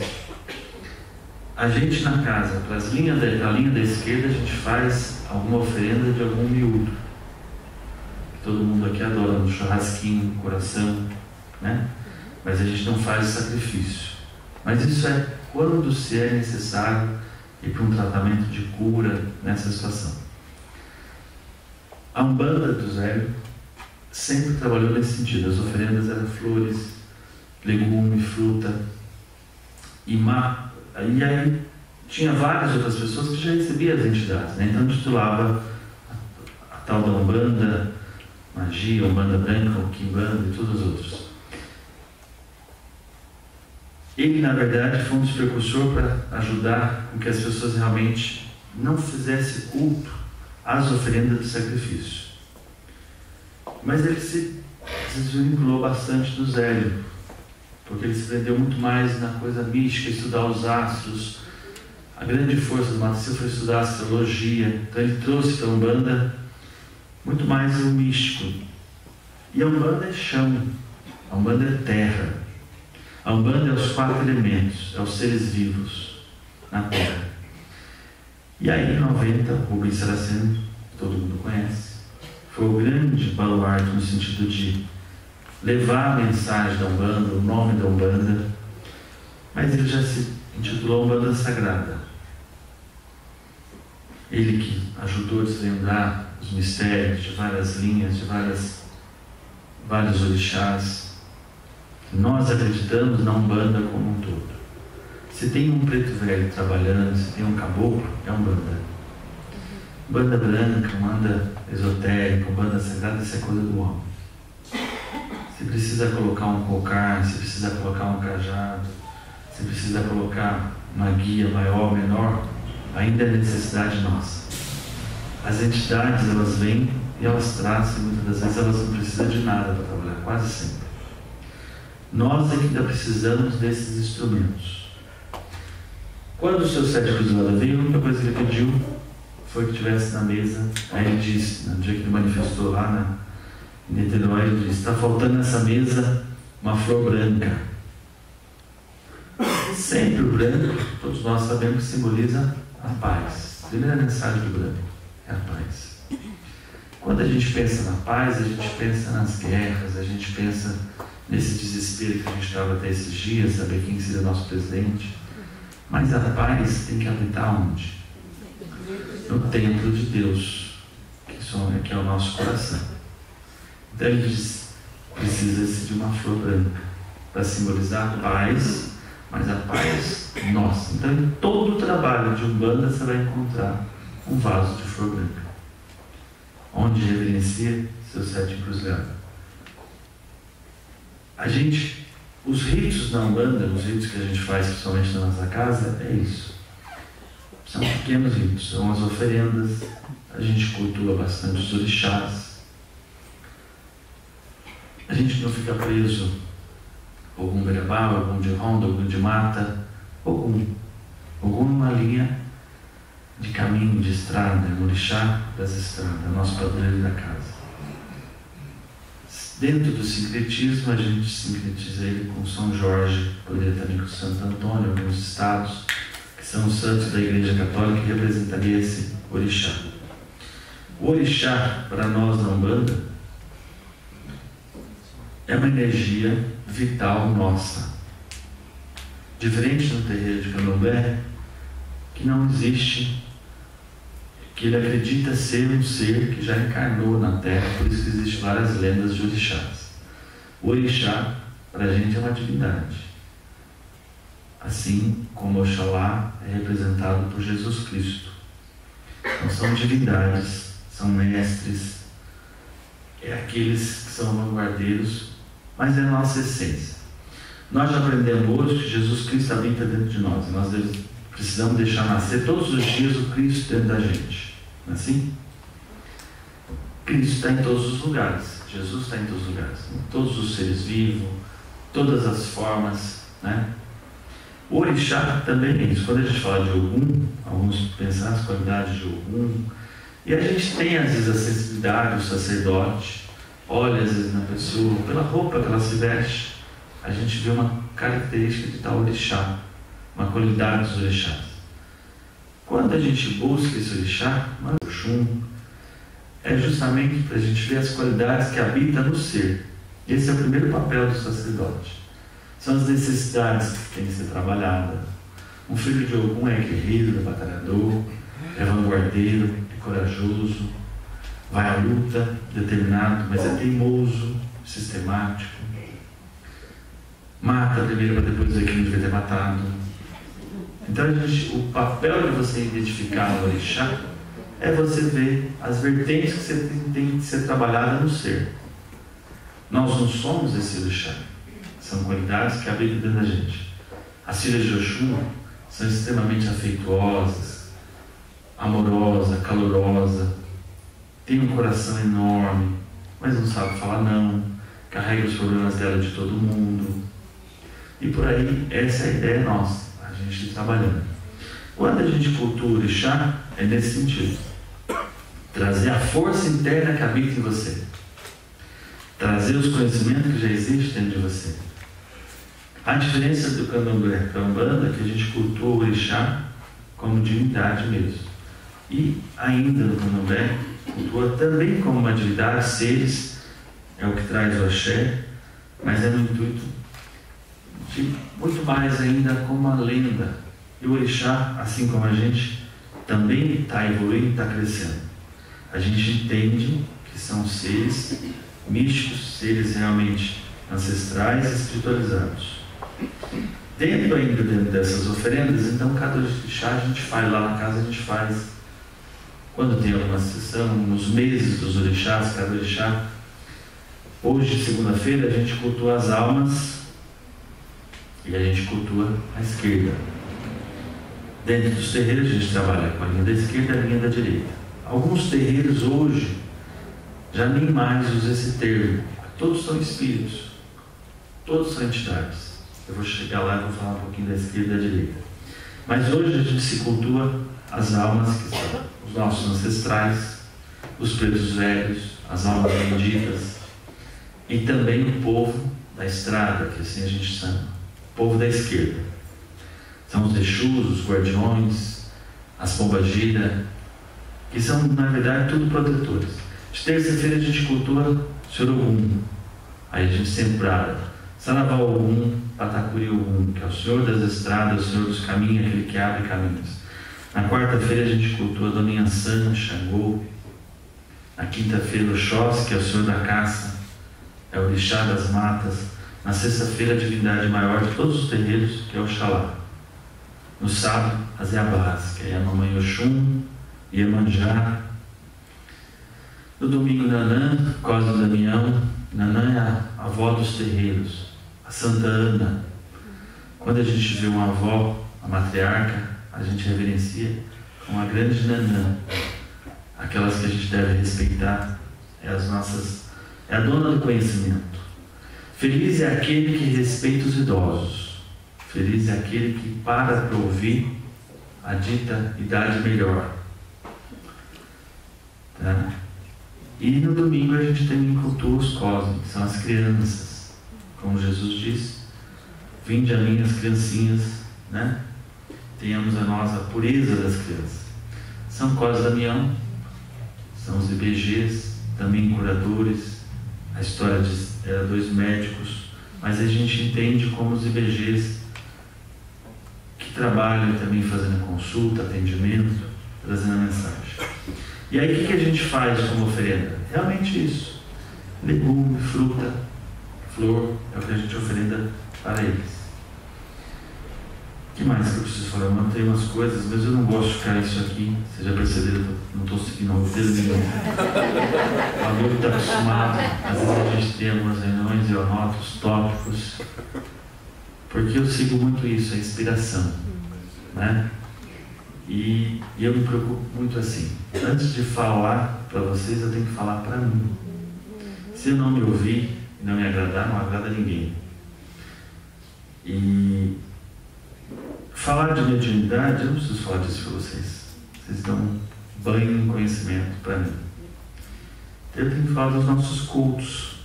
A gente na casa, para a linha da esquerda, a gente faz alguma oferenda de algum miúdo. Todo mundo aqui adora um churrasquinho, um coração, né? Mas a gente não faz sacrifício. Mas isso é quando se é necessário ir para um tratamento de cura nessa situação. A Umbanda do Zélio sempre trabalhou nesse sentido. As oferendas eram flores, legume, fruta. E aí tinha várias outras pessoas que já recebiam as entidades, né? Então titulava a tal da Umbanda, Magia, Umbanda Branca, o Quimbanda e todos os outros. Ele, na verdade, foi um dos precursores para ajudar com que as pessoas realmente não fizessem culto às oferendas do sacrifício. Mas ele se desvinculou bastante do Zélio, porque ele se prendeu muito mais na coisa mística, estudar os astros. A grande força do Matacil foi estudar astrologia, então ele trouxe para a Umbanda muito mais o místico. E a Umbanda é chão, a Umbanda é terra. A Umbanda é os 4 elementos, é os seres vivos na Terra. E aí, em 90, o Rubens Saraceno, que todo mundo conhece, foi o grande baluarte no sentido de levar a mensagem da Umbanda, o nome da Umbanda, mas ele já se intitulou Umbanda Sagrada. Ele que ajudou a desvendar os mistérios de várias linhas, de vários orixás. Nós acreditamos na Umbanda como um todo. Se tem um preto velho trabalhando, se tem um caboclo, é Umbanda. Umbanda branca, Umbanda esotérica, Umbanda sagrada, isso é coisa do homem. Se precisa colocar um cocar, se precisa colocar um cajado, se precisa colocar uma guia maior ou menor, ainda é necessidade nossa. As entidades, elas vêm e elas trazem, muitas das vezes elas não precisam de nada para trabalhar, quase sempre. Nós é que ainda precisamos desses instrumentos. Quando o seu Sete Cruzilhada veio, a única coisa que ele pediu foi que tivesse na mesa. Aí ele disse, no dia que ele manifestou lá em Niterói, ele disse: está faltando nessa mesa uma flor branca. Sempre o branco, todos nós sabemos que simboliza a paz. A primeira mensagem do branco é a paz. Quando a gente pensa na paz, a gente pensa nas guerras, a gente pensa nesse desespero que a gente estava até esses dias, saber quem seria o nosso presidente. Mas a paz tem que habitar onde? No templo de Deus, que é o nosso coração. Então ele diz, precisa-se de uma flor branca para simbolizar a paz, mas a paz nossa. Então em todo o trabalho de Umbanda você vai encontrar um vaso de flor branca, onde reverencia seu Sete Cruzilhada. Os ritos na Umbanda, os ritos que a gente faz principalmente na nossa casa, é isso. São pequenos ritos, são as oferendas, a gente cultua bastante os orixás. A gente não fica preso a algum berabá, algum de ronda, algum de mata, algum numa linha de caminho, de estrada, no orixá das estradas, nosso padroeiro da casa. Dentro do sincretismo, a gente sincretiza ele com São Jorge, poderia também com Santo Antônio, alguns estados, que são os santos da Igreja Católica, que representaria esse orixá. O orixá, para nós na Umbanda, é uma energia vital nossa. Diferente no terreiro de Candomblé, que não existe, que ele acredita ser um ser que já encarnou na Terra, por isso que existem várias lendas de orixás. O orixá, para a gente, é uma divindade. Assim como Oxalá é representado por Jesus Cristo. Não são divindades, são mestres, é aqueles que são vanguardeiros, mas é a nossa essência. Nós já aprendemos hoje que Jesus Cristo habita dentro de nós, e nós precisamos deixar nascer todos os dias o Cristo dentro da gente. Não é assim? Cristo está em todos os lugares. Jesus está em todos os lugares. Em todos os seres vivos, todas as formas, né? O orixá também é isso. Quando a gente fala de Ogum, alguns pensam nas qualidades de Ogum, e a gente tem às vezes a sensibilidade do sacerdote, olha às vezes na pessoa, pela roupa que ela se veste, a gente vê uma característica de tal orixá, uma qualidade dos orixás. Quando a gente busca esse orixá, o Oxum, é justamente para a gente ver as qualidades que habitam no ser. Esse é o primeiro papel do sacerdote. São as necessidades que têm que ser trabalhadas. Um filho de Ogum é guerreiro, é batalhador, é vanguardeiro, é corajoso, vai à luta, determinado, mas é teimoso, sistemático. Mata primeiro para depois dizer que não devia ter matado. Então o papel de você identificar o orixá é você ver as vertentes que você tem que ser trabalhada no ser. Nós não somos esse orixá. São qualidades que habitam dentro da gente. As filhas de Oxum são extremamente afetuosas, amorosas, calorosas, têm um coração enorme, mas não sabe falar não, carrega os problemas dela de todo mundo. E por aí, essa é a ideia nossa, a gente trabalhando. Quando a gente cultua o orixá, é nesse sentido. Trazer a força interna que habita em você. Trazer os conhecimentos que já existem dentro de você. A diferença do candomblé para a Umbanda é que a gente cultua o orixá como divindade mesmo. E ainda no candomblé, cultua também como uma divindade, seres, é o que traz o axé, mas é no intuito de muito mais ainda como uma lenda. E o orixá, assim como a gente, também está evoluindo, está crescendo. A gente entende que são seres místicos, seres realmente ancestrais e espiritualizados. Dentro dessas oferendas, então cada orixá a gente faz lá na casa, a gente faz quando tem alguma sessão, nos meses dos orixás, cada orixá. Hoje, segunda-feira, a gente cultua as almas e a gente cultua a esquerda. Dentro dos terreiros a gente trabalha com a linha da esquerda e a linha da direita. Alguns terreiros hoje já nem mais usam esse termo. Todos são espíritos, todos são entidades. Eu vou chegar lá e vou falar um pouquinho da esquerda e da direita. Mas hoje a gente se cultua as almas que são os nossos ancestrais, os pretos velhos, as almas benditas e também o povo da estrada, que assim a gente chama, o povo da esquerda. São os Exus, os guardiões, as pombagira, que são na verdade tudo protetores. De terça-feira a gente cultua o Senhor Ogum, aí a gente sempre Saravá Ogum, Patacuri Ogum, que é o Senhor das estradas, o Senhor dos caminhos, aquele que abre caminhos. Na quarta-feira a gente cultua a Dona Yansan, Xangô. Na quinta-feira o Oxóssi, que é o Senhor da caça, é o orixá das matas. Na sexta-feira a divindade maior de todos os terreiros, que é o Oxalá. No sábado, as Iabás, que é a Mamãe Oxum, Iemanjá. No domingo, Nanã, Cosme Damião. Nanã é a avó dos terreiros, a Santa Ana. Quando a gente vê uma avó, a matriarca, a gente reverencia com a grande Nanã. Aquelas que a gente deve respeitar, é a dona do conhecimento. Feliz é aquele que respeita os idosos. Feliz é aquele que para ouvir a dita idade melhor. Tá? E no domingo a gente também cultua os cosmos, que são as crianças. Como Jesus disse, vinde a mim as criancinhas, né? Tenhamos a nós a pureza das crianças. São Cosme Damião, são os IBGs, também curadores. A história era 2 médicos, mas a gente entende como os IBGs que trabalham também fazendo consulta, atendimento, trazendo a mensagem. E aí o que a gente faz como oferenda? Realmente isso. Legume, fruta, flor, é o que a gente oferenda para eles. O que mais que eu preciso falar? Eu mantenho umas coisas, mas eu não gosto de ficar isso aqui. Vocês já perceberam, eu não estou seguindo o roteiro nenhum. O aluno está acostumado, às vezes a gente tem algumas reuniões e eu anoto os tópicos, porque eu sigo muito isso, a inspiração, né? E eu me preocupo muito assim. Antes de falar para vocês, eu tenho que falar para mim. Se eu não me ouvir e não me agradar, não agrada a ninguém. E falar de mediunidade, eu não preciso falar disso para vocês. Vocês dão banho em conhecimento para mim. Eu tenho que falar dos nossos cultos,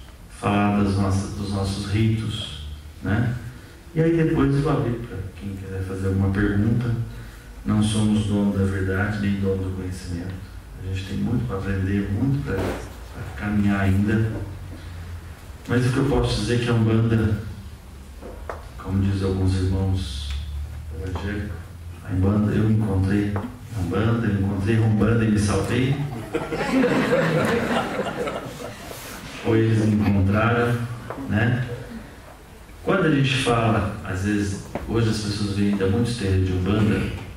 falar dos nossos ritos, né? E aí depois eu vou abrir para quem quiser fazer alguma pergunta. Não somos dono da verdade, nem dono do conhecimento. A gente tem muito para aprender, muito para caminhar ainda. Mas o que eu posso dizer é que a Umbanda, como dizem alguns irmãos evangélicos, a Umbanda, eu encontrei a Umbanda, eu encontrei a Umbanda e me salvei. Ou eles me encontraram, né? Quando a gente fala, às vezes, hoje as pessoas veem ainda muitos terreiros de Umbanda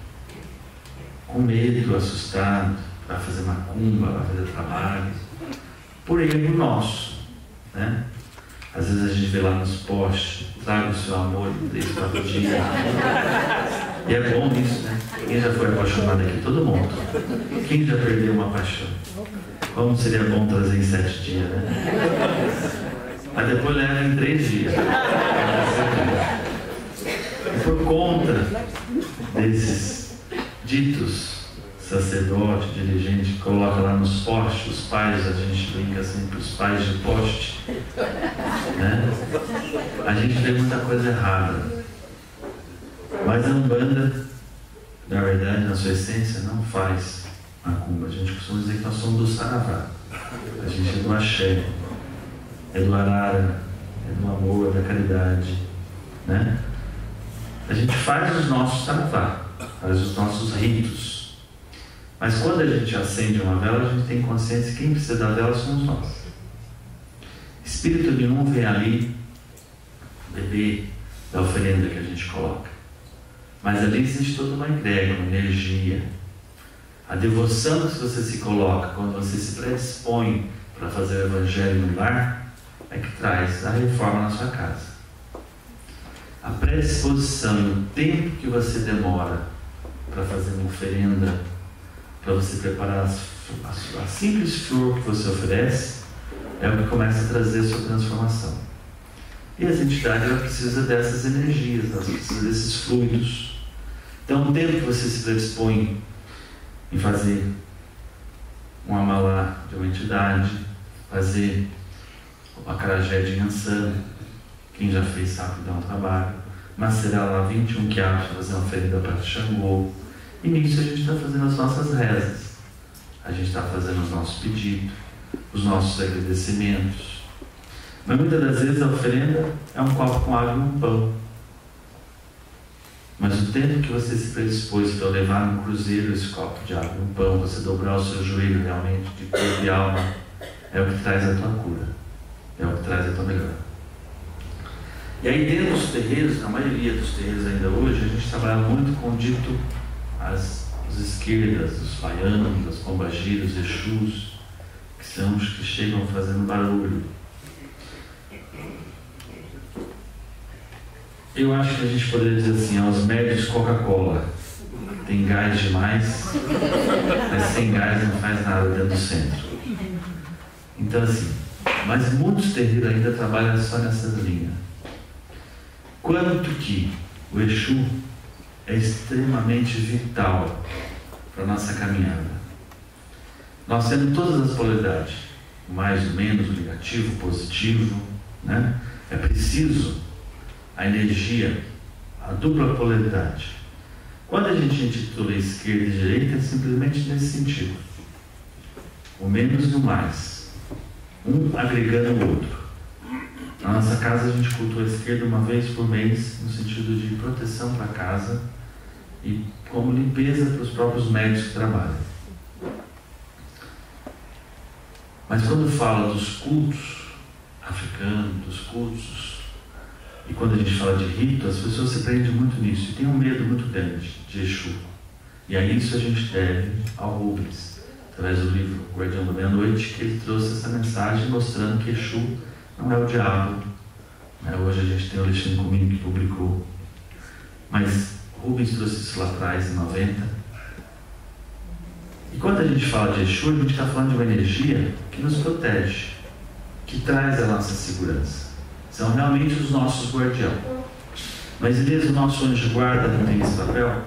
com medo, assustado, para fazer macumba, para fazer trabalho, por erro nosso, né? Às vezes a gente vê lá nos postes, traga o seu amor em 3, 4 dias. E é bom isso, né? Quem já foi apaixonado aqui? Todo mundo. Quem já perdeu uma paixão? Como seria bom trazer em 7 dias, né? Mas depois leva em 3 dias. E por conta desses ditos sacerdote, dirigente, que coloca lá nos postes, os pais, a gente brinca sempre, os pais de poste, né? A gente vê muita coisa errada. Mas a Umbanda, na verdade, na sua essência, não faz macumba. A gente costuma dizer que nós somos do Saravá. A gente é do Axé, é do Arara, é do amor, é da caridade, né? A gente faz os nossos Saravá, faz os nossos ritos. Mas quando a gente acende uma vela, a gente tem consciência que quem precisa da vela somos nós. Espírito nenhum vem ali beber da oferenda que a gente coloca. Mas ali existe toda uma entrega, uma energia. A devoção que você se coloca, quando você se predispõe para fazer o Evangelho no lar, é que traz a reforma na sua casa. A predisposição e o tempo que você demora para fazer uma oferenda, para você preparar a simples flor que você oferece, é o que começa a trazer a sua transformação. E as entidades, ela precisa dessas energias, elas precisam desses fluidos. Então, o tempo que você se predispõe em fazer um amalá de uma entidade, fazer uma acarajé de Yansan, quem já fez sabe que dá um trabalho, macerar lá 21 quiabos, fazer uma oferenda para Xangô. E nisso a gente está fazendo as nossas rezas, a gente está fazendo os nossos pedidos, os nossos agradecimentos. Mas muitas das vezes a oferenda é um copo com água e um pão. Mas o tempo que você se predispôs para levar no cruzeiro esse copo de água e um pão, você dobrar o seu joelho realmente de corpo e alma, é o que traz a tua cura, é o que traz a tua melhora. E aí dentro dos terreiros, na maioria dos terreiros ainda hoje, a gente trabalha muito com o dito as esquerdas, os baianos, as pombagiras, os exus, que são os que chegam fazendo barulho. Eu acho que a gente poderia dizer assim, aos médios Coca-Cola, tem gás demais, mas sem gás não faz nada dentro do centro. Então assim, mas muitos terreiros ainda trabalham só nessas linhas. Quanto que o Exu é extremamente vital para a nossa caminhada. Nós temos todas as polaridades, o mais, o menos, o negativo, o positivo, né? É preciso a energia, a dupla polaridade. Quando a gente intitula esquerda e direita, é simplesmente nesse sentido. O menos e o mais. Um agregando o outro. Na nossa casa a gente cultua a esquerda uma vez por mês, no sentido de proteção para a casa e como limpeza para os próprios médicos que trabalham. Mas quando fala dos cultos africanos, dos cultos, e quando a gente fala de rito, as pessoas se prendem muito nisso e tem um medo muito grande de Exu. E a isso a gente deve ao Rubens, através do livro Guardião da Meia-Noite, que ele trouxe essa mensagem mostrando que Exu não é o diabo. Hoje a gente tem o Alexandre Cominho que publicou. Mas Rubens trouxe isso lá atrás, em 90, E quando a gente fala de Exu, a gente está falando de uma energia que nos protege, que traz a nossa segurança. São realmente os nossos guardiões. Mas Elias, o nosso anjo guarda não tem esse papel?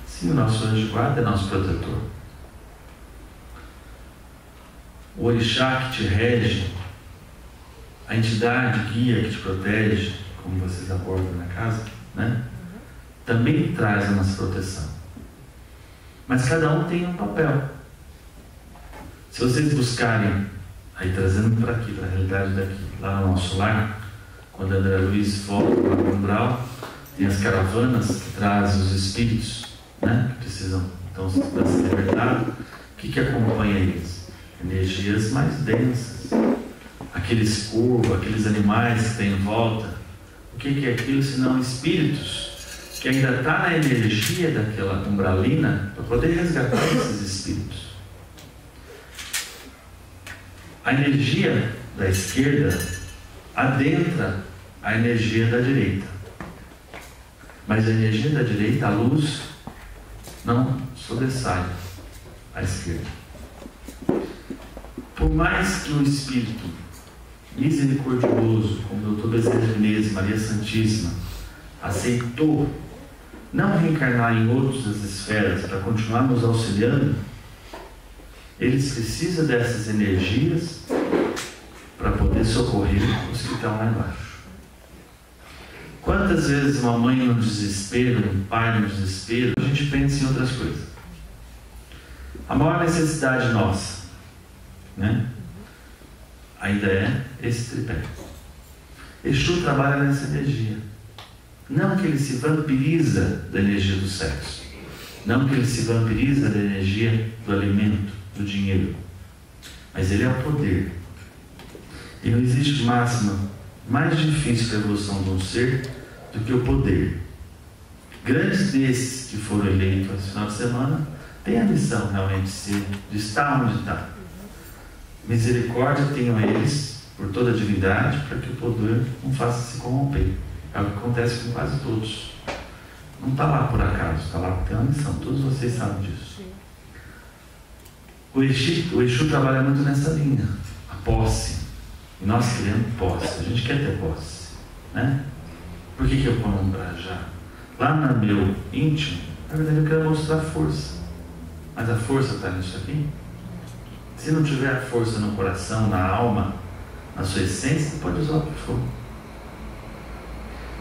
Sim, o nosso anjo guarda é nosso protetor. O orixá que te rege, a entidade guia que te protege, como vocês abordam na casa, né? Também traz a nossa proteção. Mas cada um tem um papel. Se vocês buscarem, aí trazendo para aqui, para a realidade daqui, lá no nosso lar, quando André Luiz volta para o umbral, tem as caravanas que trazem os espíritos, né? Que precisam então se libertar. O que acompanha eles? Energias mais densas. Aqueles corvos, aqueles animais que tem em volta. O que é aquilo senão espíritos que ainda está na energia daquela umbralina para poder resgatar esses espíritos. A energia da esquerda adentra a energia da direita. Mas a energia da direita, a luz, não sobressai à esquerda. Por mais que um espírito misericordioso, como o Dr. Bezerra de Menezes, Maria Santíssima, aceitou não reencarnar em outras esferas para continuar nos auxiliando, eles precisam dessas energias para poder socorrer os que estão lá embaixo. Quantas vezes uma mãe no desespero, um pai no desespero, a gente pensa em outras coisas. A maior necessidade nossa, né, ainda é esse tripé. Exu trabalha nessa energia. Não que ele se vampiriza da energia do sexo. Não que ele se vampiriza da energia do alimento, do dinheiro. Mas ele é o poder. E não existe máxima mais difícil para a evolução de um ser do que o poder. Grandes desses que foram eleitos esse final de semana têm a missão realmente de estar onde está. Misericórdia tenham eles por toda a divindade, para que o poder não faça se corromper. É o que acontece com quase todos. Não está lá por acaso, está lá porque tem uma missão. Todos vocês sabem disso. O Exu trabalha muito nessa linha, a posse. E nós queremos posse, a gente quer ter posse, né? Por que eu vou nombrar já? Lá no meu íntimo, na verdade eu quero mostrar força. Mas a força está nisso aqui? Se não tiver a força no coração, na alma, na sua essência, você pode usar o que for.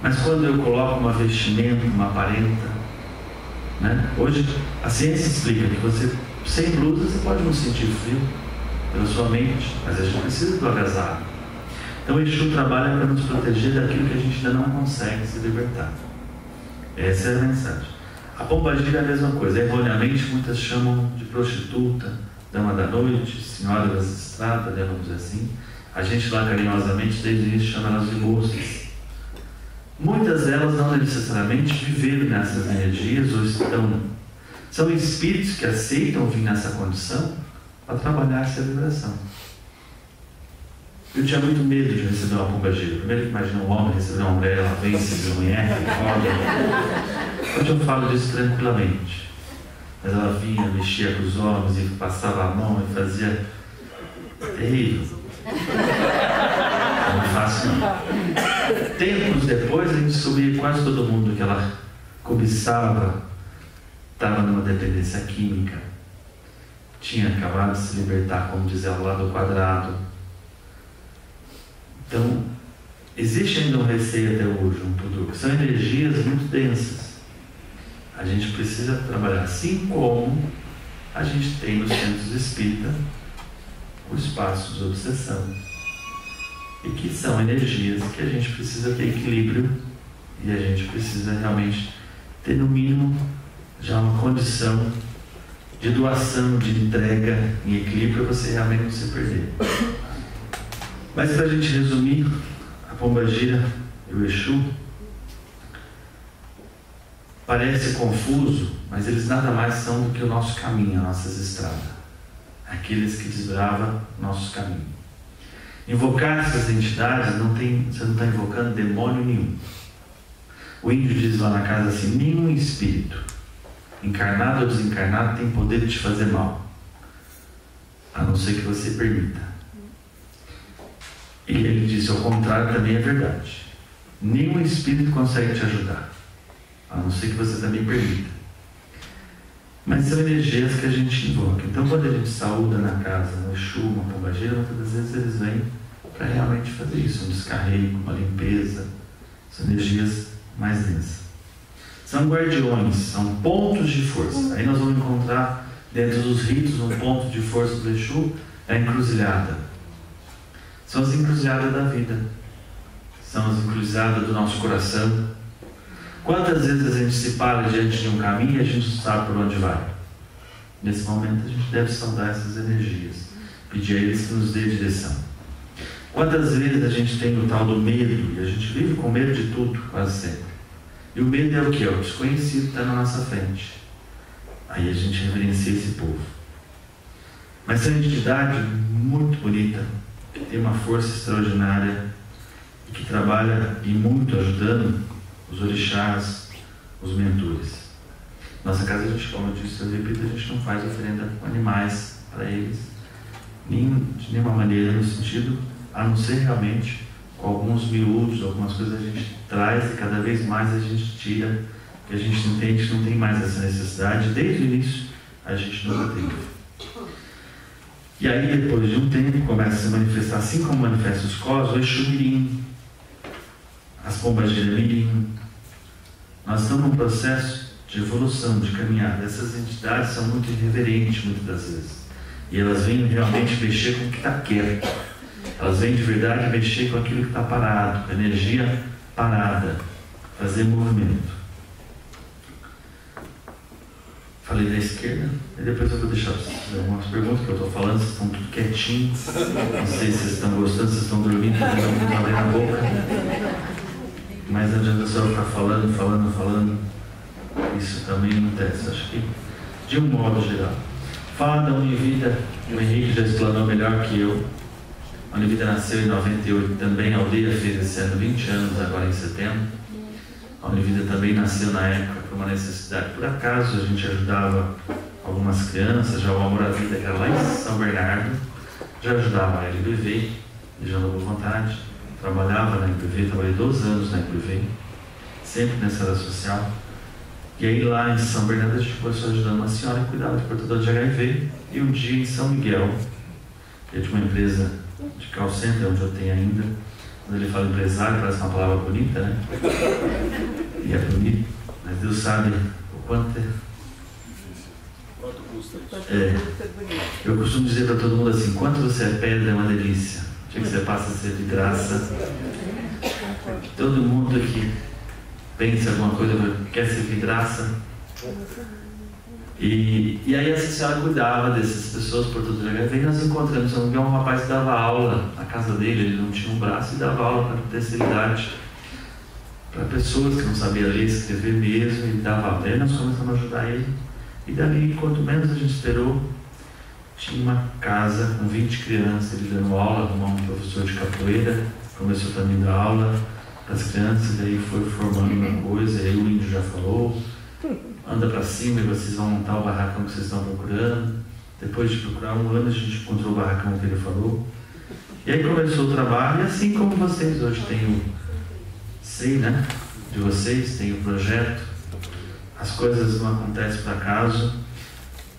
Mas quando eu coloco uma vestimenta, uma aparenta, né? Hoje a ciência explica que você, sem blusa, você pode não sentir frio pela sua mente, mas a gente precisa do agasalho. Então o Exu trabalha para nos proteger daquilo que a gente ainda não consegue se libertar. Essa é a mensagem. A pombagira é a mesma coisa. Erroneamente muitas chamam de prostituta, dama da noite, senhora das estradas, vamos dizer assim. A gente lá carinhosamente desde o início chama elas de moças. Muitas delas não necessariamente viveram nessas energias ou estão. São espíritos que aceitam vir nessa condição para trabalhar essa vibração. Eu tinha muito medo de receber uma pombagira. Primeiro que imagina um homem receber uma mulher, ela vem, receber uma mulher, roda. Hoje eu falo disso tranquilamente. Mas ela vinha, mexia com os homens e passava a mão e fazia. Terrível. Não é fácil não. Tempos depois a gente descobria quase todo mundo que ela cobiçava estava numa dependência química, tinha acabado de se libertar, como diz ela lá do quadrado. Então existe ainda um receio até hoje, um pudor, que são energias muito densas. A gente precisa trabalhar, assim como a gente tem nos centros espíritas o espaço de obsessão, e que são energias que a gente precisa ter equilíbrio, e a gente precisa realmente ter no mínimo já uma condição de doação, de entrega em equilíbrio, para você realmente não se perder. Mas para a gente resumir, a pombagira e o Exu parece confuso, mas eles nada mais são do que o nosso caminho, as nossas estradas. Aqueles que desbravam nossos caminhos. Invocar essas entidades, você não está invocando demônio nenhum. O índio diz lá na casa assim: nenhum espírito encarnado ou desencarnado, tem poder de te fazer mal, a não ser que você permita. E ele disse, ao contrário também é verdade. Nenhum espírito consegue te ajudar, a não ser que você também permita. Mas são energias que a gente invoca. Então, quando a gente saúda na casa, no Exu, uma pombagira, muitas vezes eles vêm para realmente fazer isso, um descarrego, uma limpeza. São energias mais densas. São guardiões, são pontos de força. Aí nós vamos encontrar dentro dos ritos um ponto de força do Exu, é a encruzilhada. São as encruzilhadas da vida. São as encruzilhadas do nosso coração. Quantas vezes a gente se para diante de um caminho e a gente não sabe por onde vai? Nesse momento a gente deve saudar essas energias, pedir a eles que nos dê direção. Quantas vezes a gente tem o tal do medo, e a gente vive com medo de tudo, quase sempre. E o medo é o que? É o desconhecido que está na nossa frente. Aí a gente reverencia esse povo. Mas é uma entidade muito bonita, que tem uma força extraordinária e que trabalha e muito ajudando os orixás, os mentores. Nossa casa, a gente, como eu disse, eu repito, a gente não faz oferenda com animais para eles, de nenhuma maneira, no sentido, a não ser realmente com alguns miúdos, algumas coisas a gente traz e cada vez mais a gente tira, que a gente entende que não tem mais essa necessidade. Desde o início a gente nunca teve. E aí, depois de um tempo, começa a se manifestar, assim como manifesta os cosmos, o Exu Mirim, as pombagiras Mirim. Nós estamos num processo de evolução, de caminhada. Essas entidades são muito irreverentes, muitas das vezes. E elas vêm realmente mexer com o que está quieto. Elas vêm de verdade mexer com aquilo que está parado, com a energia parada, fazer movimento. Falei da esquerda, e depois eu vou deixar vocês fazer algumas perguntas, que eu estou falando, vocês estão tudo quietinhos. Não sei se vocês estão gostando, se vocês estão dormindo, estão com uma na boca. Mas não adianta só ficar falando. Isso também não acontece. Acho que, de um modo geral. Fala da Univida, o Henrique já explanou melhor que eu. A Univida nasceu em 98, também a aldeia fez esse ano 20 anos, agora em setembro. A Univida também nasceu na época por uma necessidade. Por acaso a gente ajudava algumas crianças, já o Amor à Vida, que era lá em São Bernardo, já ajudava a LBV, Beijando a Boa Vontade, trabalhava na LBV, trabalhei 12 anos na LBV, sempre nessa área social. E aí lá em São Bernardo a gente começou ajudando uma senhora que cuidava de portador de HIV, e um dia em São Miguel, que é de uma empresa de call center, onde eu tenho ainda. Quando ele fala empresário, parece uma palavra bonita, né? E é bonito, mas Deus sabe o quanto é. Quanto custa isso? Eu costumo dizer para todo mundo assim: quanto você é pedra é uma delícia. O dia que você passa a ser de graça. Todo mundo aqui pensa alguma coisa, quer ser de graça. E aí essa senhora cuidava dessas pessoas por todo o lugar. E nós encontramos um rapaz que dava aula na casa dele, ele não tinha um braço, e dava aula para terceira idade, para pessoas que não sabiam ler, escrever mesmo, e dava aula. Aí nós começamos a ajudar ele. E dali, quanto menos a gente esperou, tinha uma casa com 20 crianças, ele dando aula, arrumou um professor de capoeira, começou também a dar aula para as crianças, e aí foi formando uma coisa, aí o índio já falou, anda para cima e vocês vão montar o barracão que vocês estão procurando. Depois de procurar um ano, a gente encontrou o barracão que ele falou. E aí começou o trabalho, e assim como vocês hoje têm sei, né, de vocês, tem o projeto, as coisas não acontecem por acaso.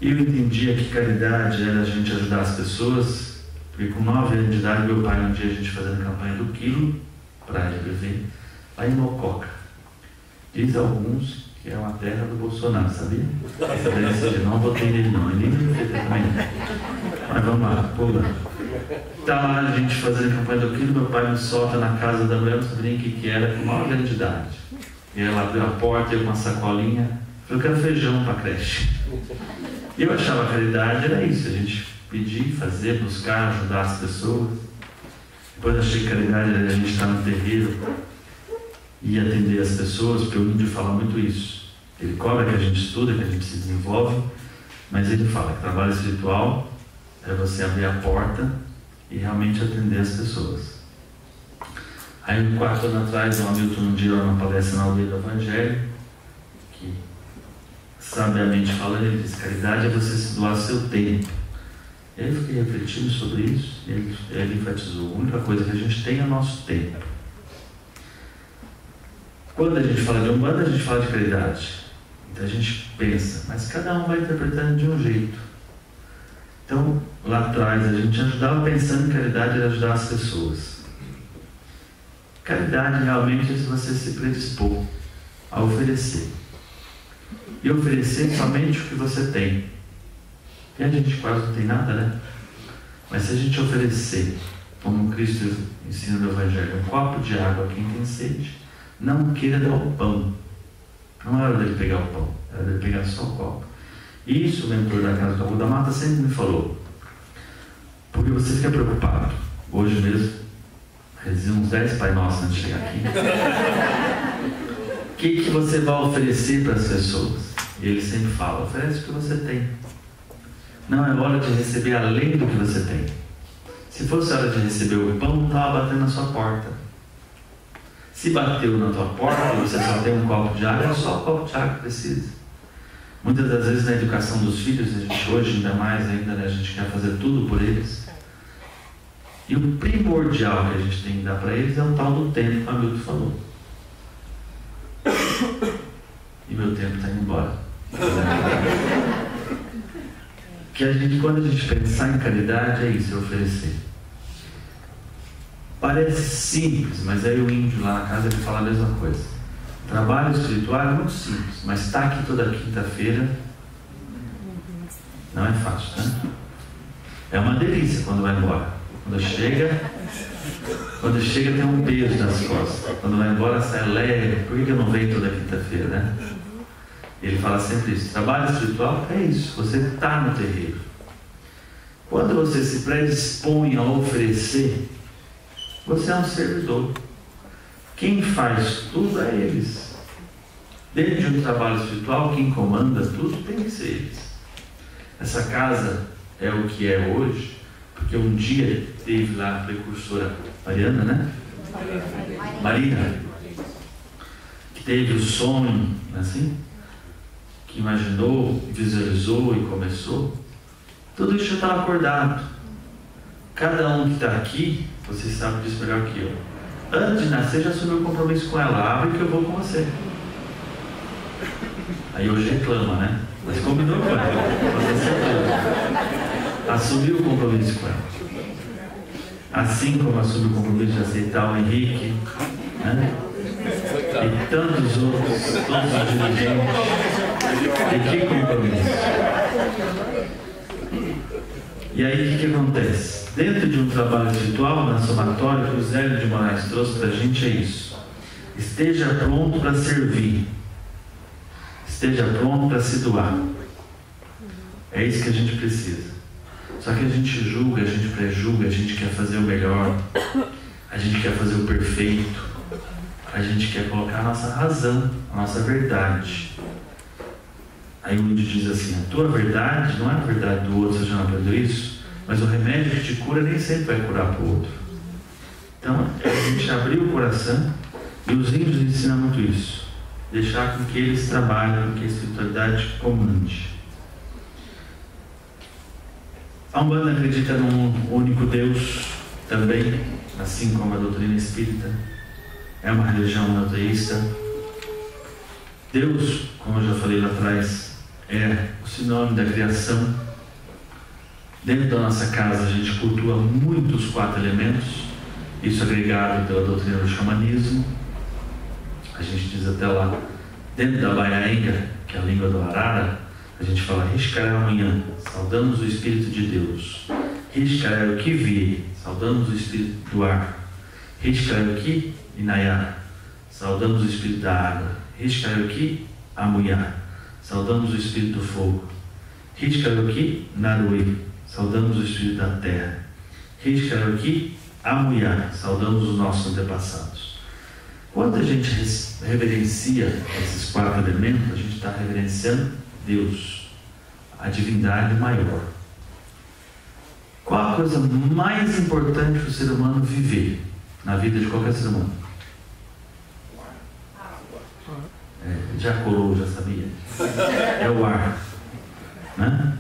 E eu entendia que caridade era a gente ajudar as pessoas, porque com 9 anos de idade, meu pai, um dia a gente fazendo campanha do quilo para a LBV, lá em Mococa. Diz alguns que é uma terra do Bolsonaro, sabia? Eu não votei nele não, ele nem fez também. Mas vamos lá, pula. Tá lá a gente fazendo campanha do quilo, meu pai me solta na casa da mulher, não sabia nem o que era, com 9 anos de idade. E ela abriu a porta, eu com uma sacolinha, eu quero feijão para a creche. E eu achava que a caridade era isso, a gente pedir, fazer, buscar, ajudar as pessoas. Depois achei que a caridade era a gente estar no terreiro e atender as pessoas, porque o índio fala muito isso. Ele cobra que a gente estuda, que a gente se desenvolve, mas ele fala que trabalho espiritual é você abrir a porta e realmente atender as pessoas. Aí, 4 anos atrás, o Hamilton um dia, numa palestra na aldeia do Evangelho, que sabiamente falando, ele diz: caridade é você se doar seu tempo. E aí eu fiquei refletindo sobre isso, e ele enfatizou: a única coisa que a gente tem é o nosso tempo. Quando a gente fala de Umbanda, a gente fala de caridade. Então a gente pensa, mas cada um vai interpretando de um jeito. Então, lá atrás, a gente ajudava pensando em caridade era ajudar as pessoas. Caridade realmente é se você se predispor a oferecer. E oferecer somente o que você tem. E a gente quase não tem nada, né? Mas se a gente oferecer, como Cristo ensina no Evangelho, um copo de água a quem tem sede, não queira dar o pão. Não era dele pegar o pão, era dele pegar só o copo. Isso o mentor da Casa do Amor da Mata sempre me falou. Porque você fica preocupado. Hoje mesmo, rezei uns 10 Pai Nosso antes de chegar aqui. O que você vai oferecer para as pessoas? E ele sempre fala: oferece o que você tem. Não é hora de receber além do que você tem. Se fosse hora de receber o pão, não estava batendo na sua porta. Se bateu na tua porta e você só tem um copo de água, é só o copo de água que precisa. Muitas das vezes na educação dos filhos, a gente hoje ainda mais ainda, né, a gente quer fazer tudo por eles. E o primordial que a gente tem que dar para eles é o tal do tempo que o Hamilton falou. E meu tempo está indo embora. Que a gente, quando a gente pensar em caridade, é isso, é oferecer. Parece simples, mas aí o índio lá na casa ele fala a mesma coisa. Trabalho espiritual é muito simples, mas estar aqui toda quinta-feira não é fácil, né? É uma delícia quando vai embora. Quando chega tem um peso nas costas. Quando vai embora sai leve. Por que eu não venho toda quinta-feira, né? Ele fala sempre isso. Trabalho espiritual é isso, você está no terreiro. Quando você se predispõe a oferecer, você é um servidor. Quem faz tudo é eles. Dentro de um trabalho espiritual, quem comanda tudo tem que ser eles. Essa casa é o que é hoje, porque um dia teve lá a precursora Mariana, né? Marina, que teve o sonho, assim, que imaginou, visualizou e começou. Tudo isso já estava acordado. Cada um que está aqui, você sabe disso melhor que eu. Antes de nascer, já assumiu o compromisso com ela. Abre que eu vou com você. Aí hoje reclama, né? Mas combinou com ela. Assumiu o compromisso com ela. Assim como assumiu o compromisso de aceitar o Henrique, né? E tantos outros, todos os dirigentes. E que compromisso? E aí o que acontece? Dentro de um trabalho espiritual, na somatória, que o Zé de Moraes trouxe para a gente é isso. Esteja pronto para servir. Esteja pronto para se doar. É isso que a gente precisa. Só que a gente julga, a gente prejulga, a gente quer fazer o melhor, a gente quer fazer o perfeito, a gente quer colocar a nossa razão, a nossa verdade. Aí o índio diz assim: a tua verdade não é a verdade do outro, você já não aprendeu isso? Mas o remédio que te cura nem sempre vai curar para o outro. Então, a gente abrir o coração, e os índios ensinam muito isso. Deixar com que eles trabalhem, com que a espiritualidade comande. A Umbanda acredita num único Deus também, assim como a doutrina espírita. É uma religião monoteísta. Deus, como eu já falei lá atrás, é o sinônimo da criação. Dentro da nossa casa a gente cultua muito os 4 elementos, isso agregado pela doutrina do xamanismo. A gente diz até lá, dentro da Baiaenga, que é a língua do Arara, a gente fala Riscaramanhã, saudamos o Espírito de Deus. Riscaraioki, saudamos o Espírito do ar. Riscaraioki Inayá, saudamos o Espírito da água. Riscaraioki Amuyá, saudamos o Espírito do fogo. Riscaraioki Narui, saudamos o Espírito da terra. Riscaraioki Amuyá, saudamos os nossos antepassados. Quando a gente reverencia esses 4 elementos, a gente está reverenciando Deus, a divindade maior. Qual a coisa mais importante para o ser humano viver na vida de qualquer ser humano? Já colou, já sabia. É o ar. Né?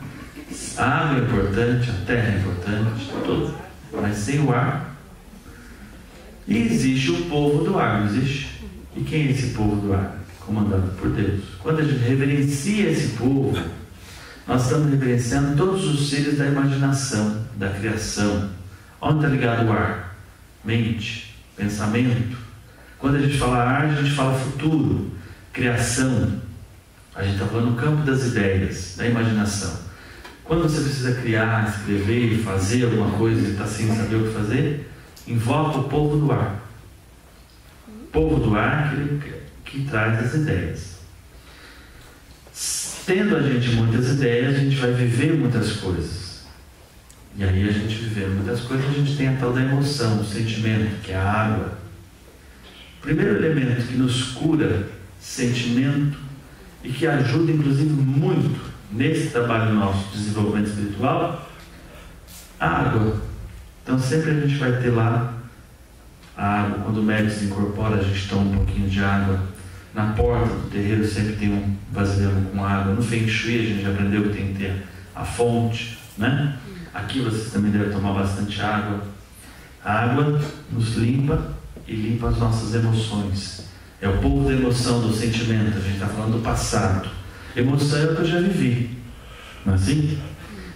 A água é importante, a terra é importante, tudo. Mas sem o ar. E existe o povo do ar, não existe? E quem é esse povo do ar? Comandado por Deus. Quando a gente reverencia esse povo, nós estamos reverenciando todos os seres da imaginação, da criação. Onde está ligado o ar? Mente, pensamento. Quando a gente fala ar, a gente fala futuro, criação. A gente está falando no campo das ideias, da imaginação. Quando você precisa criar, escrever, fazer alguma coisa e está sem saber o que fazer, invoca o povo do ar. O povo do ar que traz as ideias. Tendo a gente muitas ideias, a gente vai viver muitas coisas. E aí a gente vivendo muitas coisas, a gente tem a tal da emoção, o sentimento, que é a água. O primeiro elemento que nos cura, sentimento, e que ajuda inclusive muito nesse trabalho nosso de desenvolvimento espiritual, a água. Então sempre a gente vai ter lá a água. Quando o médico se incorpora, a gente toma um pouquinho de água. Na porta do terreiro sempre tem um vasilhame com água. No Feng Shui a gente aprendeu que tem que ter a fonte, né? Aqui vocês também devem tomar bastante água. A água nos limpa e limpa as nossas emoções. É o povo da emoção, do sentimento. A gente está falando do passado. Emoção é o que eu já vivi, não é assim?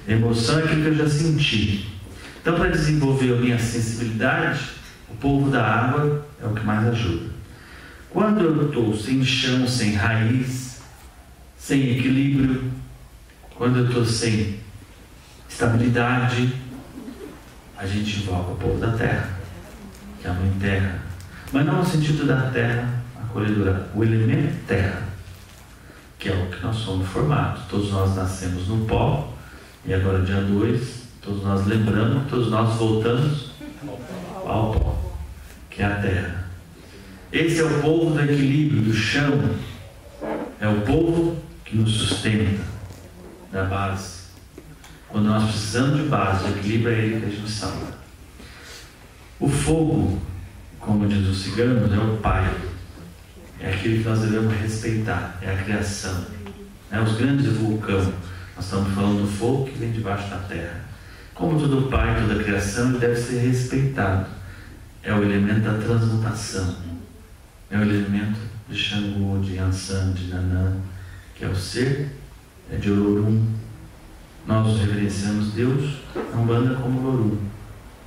Emoção é aquilo que eu já senti. Então, para desenvolver a minha sensibilidade, o povo da água é o que mais ajuda. Quando eu estou sem chão, sem raiz, sem equilíbrio, quando eu estou sem estabilidade, a gente invoca o povo da terra, que é a mãe terra. Mas não no sentido da terra acolhedora, o elemento terra, que é o que nós somos formados. Todos nós nascemos no pó, e agora dia 2, todos nós lembramos, todos nós voltamos ao pó, que é a terra. Esse é o povo do equilíbrio, do chão. É o povo que nos sustenta, da base. Quando nós precisamos de base, o equilíbrio é ele que a gente salva. O fogo, como diz os ciganos, é o pai. É aquilo que nós devemos respeitar, é a criação. Os grandes vulcões, nós estamos falando do fogo que vem debaixo da terra. Como todo pai, toda criação, ele deve ser respeitado. É o elemento da transmutação. É o elemento de Xangô, de Yansan, de Nanã, que é o ser, é de Olorum. Nós reverenciamos Deus, a Umbanda como Olorum.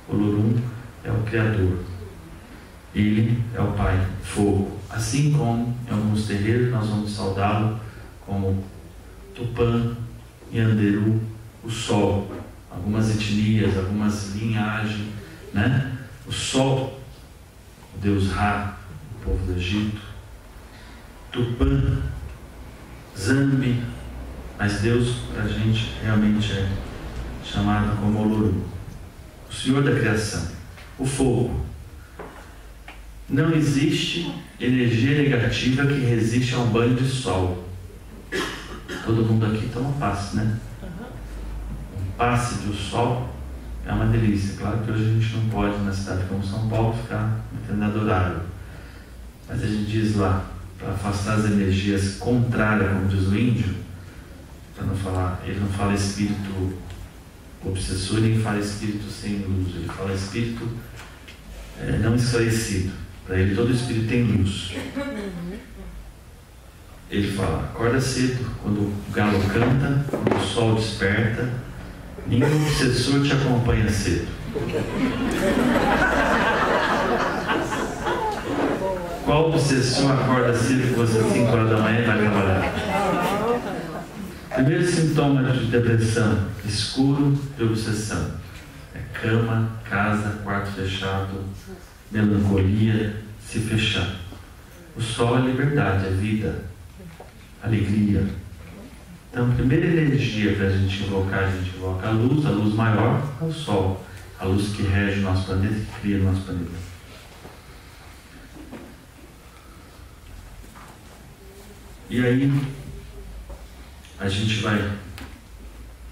Olorum é o Criador. Ele é o Pai, fogo. Assim como em alguns terreiros nós vamos saudá-lo como Tupã, Yanderu, o Sol. Algumas etnias, algumas linhagens, né? O Sol, o Deus Ra, o povo do Egito. Tupã, Zambi, mas Deus para a gente realmente é chamado como Olorum, o Senhor da criação, o fogo. Não existe energia negativa que resiste a um banho de sol. Todo mundo aqui toma passe, né? Um passe do sol é uma delícia. Claro que hoje a gente não pode, na cidade como São Paulo, ficar no treinador horário. Mas a gente diz lá, para afastar as energias contrárias, como diz o índio, para não falar, ele não fala espírito obsessor, nem fala espírito sem luz, ele fala espírito não esclarecido. Para ele todo espírito tem luz. Ele fala, acorda cedo, quando o galo canta, quando o sol desperta, nenhum obsessor te acompanha cedo. Qual obsessor acorda cedo com você às 5 horas da manhã e vai trabalhar? Primeiro sintoma de depressão, escuro de obsessão. É cama, casa, quarto fechado, melancolia, se fechar. O sol é liberdade, é vida, alegria. Então, a primeira energia para a gente invocar a luz maior é o sol, a luz que rege o nosso planeta, que cria o nosso planeta. E aí, a gente vai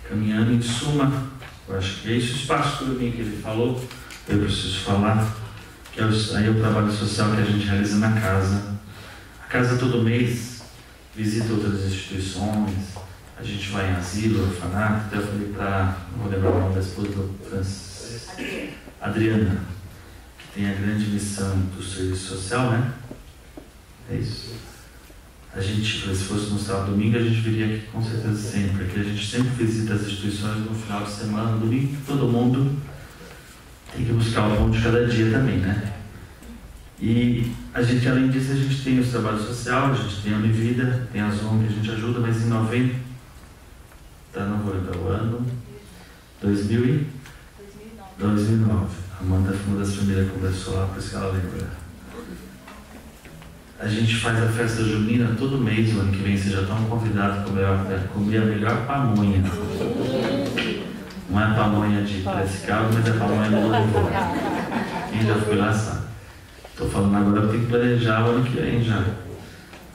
caminhando em suma. Eu acho que é esse o espaço para mim que ele falou, eu preciso falar, que é aí o trabalho social que a gente realiza na casa. A casa todo mês visita outras instituições, a gente vai em asilo, orfanato. Até eu falei para, não vou lembrar o nome da esposa do Francis, Adriana, que tem a grande missão do serviço social, né? É isso. A gente, se fosse no sábado domingo, a gente viria aqui com certeza sempre, porque a gente sempre visita as instituições no final de semana, no domingo, todo mundo tem que buscar o pão de cada dia também, né? E a gente, além disso, a gente tem o trabalho social, a gente tem a Univida, tem a ONG que a gente ajuda, mas em 90, não vou lembrar o ano, 2009. A Amanda foi uma das primeiras que conversou lá, por isso que ela lembra. A gente faz a festa junina todo mês, o ano que vem vocês já estão convidados a comer a melhor pamonha. Não é pamonha de Piracicaba, mas é pamonha do Louvor. Quem já foi lá sabe. Estou falando agora, eu tenho que planejar o ano que vem já.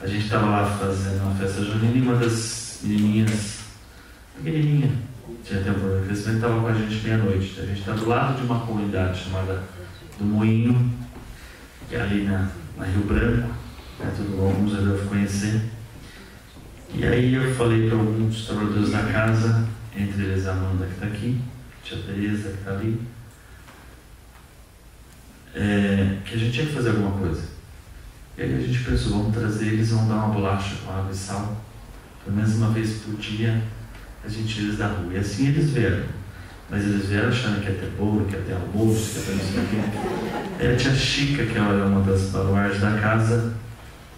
A gente estava lá fazendo uma festa junina e uma das menininhas, pequenininha, tinha até um problema de crescimento, estava com a gente meia-noite. A gente está do lado de uma comunidade chamada do Moinho, que é ali na Rio Branco. Tudo bom, alguns já devem conhecer. E aí eu falei para alguns trabalhadores da casa, entre eles a Amanda que está aqui, a tia Tereza que está ali, que a gente tinha que fazer alguma coisa. E aí a gente pensou, vamos trazer eles, vamos dar uma bolacha com água e sal, pelo menos uma vez por dia a gente tira eles da rua. E assim eles vieram. Mas eles vieram achando que ia ter bolo, que ia ter almoço, que ia ter não sei o quê. Aí a tia Chica, que é uma das baluartes da casa,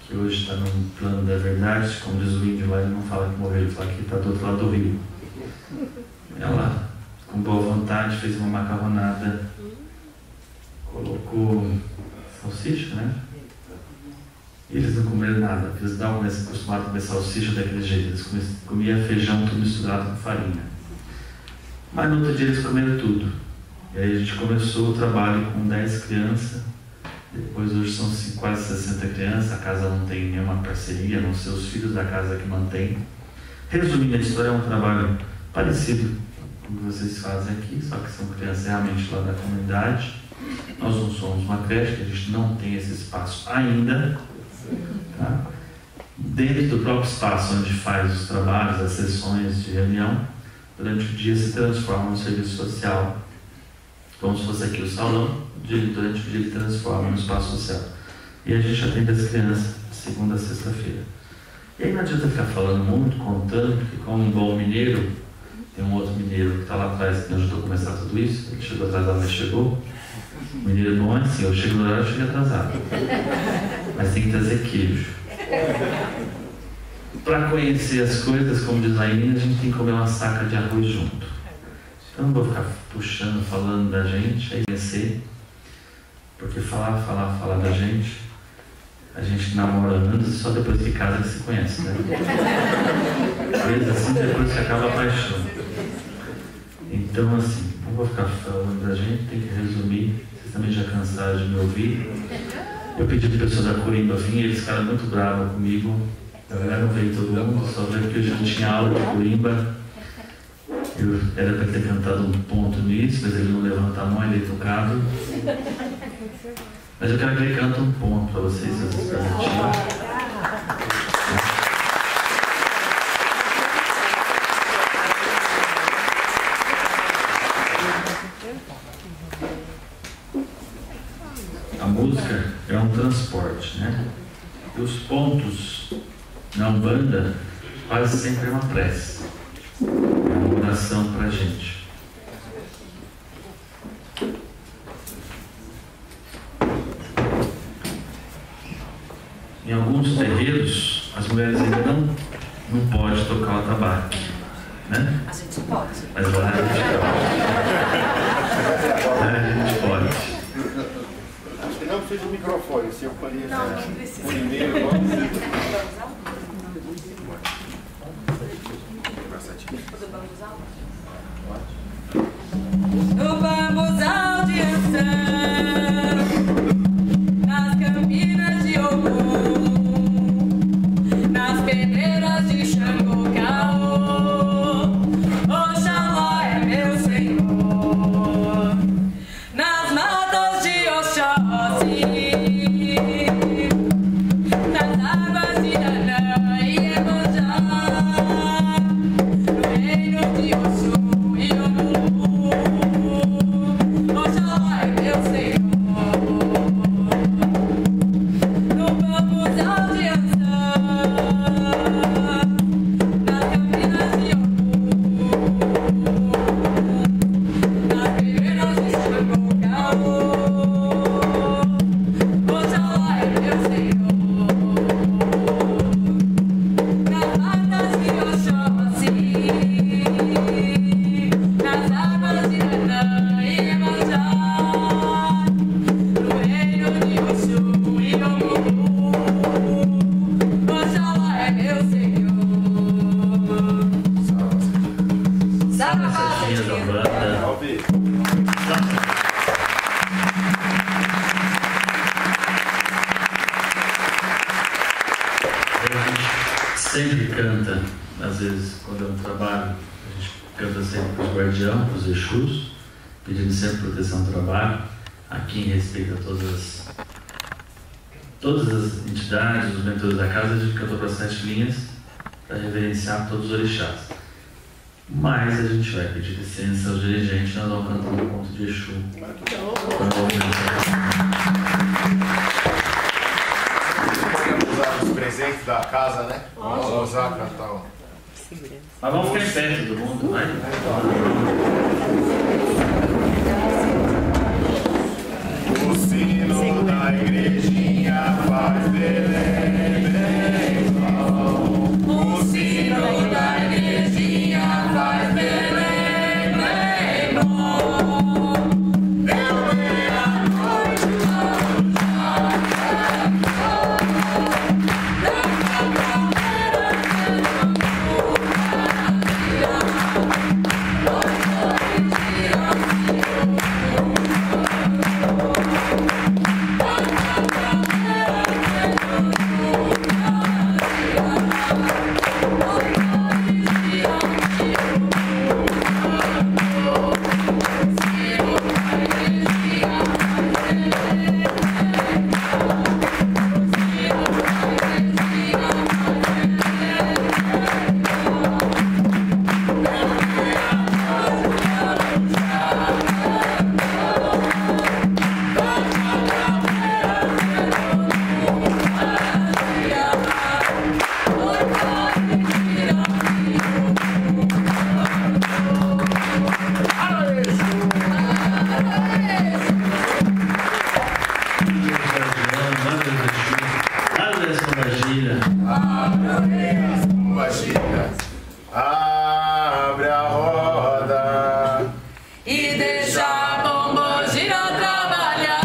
que hoje está no plano da verdade, como diz o índio lá, ele não fala que morreu, ele fala que está do outro lado do rio. Ela, com boa vontade, fez uma macarronada, colocou salsicha, né? E eles não comeram nada, porque eles não estavam acostumados a comer salsicha daquele jeito, eles comiam feijão tudo misturado com farinha. Mas no outro dia eles comeram tudo. E aí a gente começou o trabalho com 10 crianças. Depois hoje são quase 60 crianças. A casa não tem nenhuma parceria, não ser os filhos da casa que mantém. Resumindo a história, é um trabalho parecido com o que vocês fazem aqui, só que são crianças realmente lá da comunidade. Nós não somos uma creche, que a gente não tem esse espaço ainda. Tá? Dentro do próprio espaço onde faz os trabalhos, as sessões de reunião, durante o dia se transforma no serviço social, como se fosse aqui o salão, durante o dia ele transforma no espaço social. E a gente atende as crianças de segunda a sexta-feira. E aí não adianta ficar falando muito, contando, porque como um bom mineiro, tem um outro mineiro que está lá atrás que me ajudou a começar tudo isso, ele chegou atrasado, mas chegou. O mineiro bom é assim, eu chego no horário, eu chego atrasado. Mas tem que trazer queijo. Para conhecer as coisas, como diz a Inês, a gente tem que comer uma saca de arroz junto. Então não vou ficar puxando, falando da gente, aí conhecer, porque falar da gente, a gente namora anos e só depois de casa que se conhece, né? Às vezes assim, depois que acaba a paixão. Então assim, não vou ficar falando da gente, tem que resumir, vocês também já cansaram de me ouvir. Eu pedi para a pessoa da Corimba vir, eles ficaram muito bravos comigo. Na verdade, não veio todo mundo, só veio porque eu já tinha aula de Corimba. Eu era para ter cantado um ponto nisso, mas ele não levanta a mão, ele é educado. Mas eu quero que ele cante um ponto para vocês, A música é um transporte, né? E os pontos na Umbanda quase sempre é uma prece, é uma oração para a gente. Em alguns terreiros, as mulheres ainda não podem tocar o atabaque, né? A gente pode. Mas lá a gente pode. Lá a gente pode. Acho que não precisa do microfone, se eu conheço. Não precisa. O e-mail, vamos. No bambuzal de Ançã, nas campinas de Ogum, nas peneiras de Xangô, Caô, Oxalá é meu Senhor, nas matas de Oxóssi, nas águas de Nanã, vezes, quando é um trabalho, a gente canta sempre para os guardiãos, para os Exus, pedindo sempre proteção ao trabalho, a quem respeita todas as entidades, os mentores da casa. A gente cantou para 7 linhas para reverenciar todos os orixás. Mas a gente vai pedir licença aos dirigentes, nós vamos cantar um conto de Exu. Podemos usar os presentes da casa, né? Vamos usar para tal. Mas vamos ficar em pé, todo mundo, vai? O sino da igrejinha faz Belém, o sino da igrejinha faz Belém, deu meia-noite, abre a roda e deixa a bombogira trabalhar.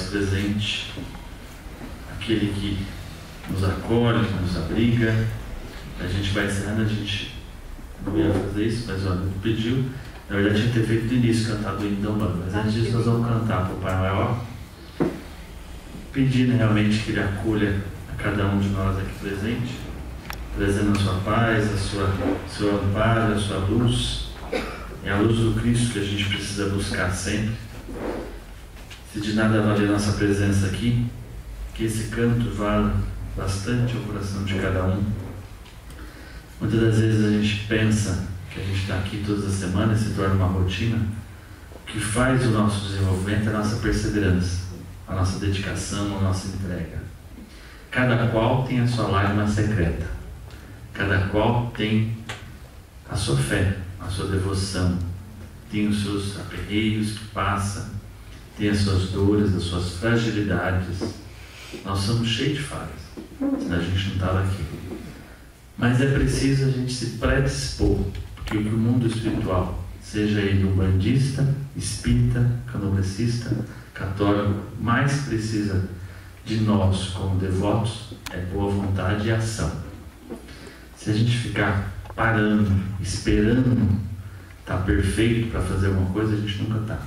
Presente, aquele que nos acolhe, nos abriga. A gente vai encerrando, a gente não ia fazer isso, mas o amigo pediu. Na verdade, tinha que ter feito no início, cantado o hino da Umbanda, mas antes disso, nós vamos cantar para o Pai Maior, pedindo realmente que ele acolha a cada um de nós aqui presente, trazendo a sua paz, seu amparo, a sua luz. É a luz do Cristo que a gente precisa buscar sempre. Se de nada vale a nossa presença aqui, que esse canto valha bastante ao coração de cada um. Muitas das vezes a gente pensa que a gente está aqui todas as semanas e se torna uma rotina. O que faz o nosso desenvolvimento é a nossa perseverança, a nossa dedicação, a nossa entrega. Cada qual tem a sua lágrima secreta. Cada qual tem a sua fé, a sua devoção. Tem os seus aperreios que passa, tem as suas dores, as suas fragilidades. Nós somos cheios de falhas, senão a gente não estava aqui. Mas é preciso a gente se predispor, porque o que o mundo espiritual, seja ele umbandista, espírita, candomblessista, católico, mais precisa de nós como devotos é boa vontade e ação. Se a gente ficar parando, esperando estar perfeito para fazer alguma coisa, a gente nunca está.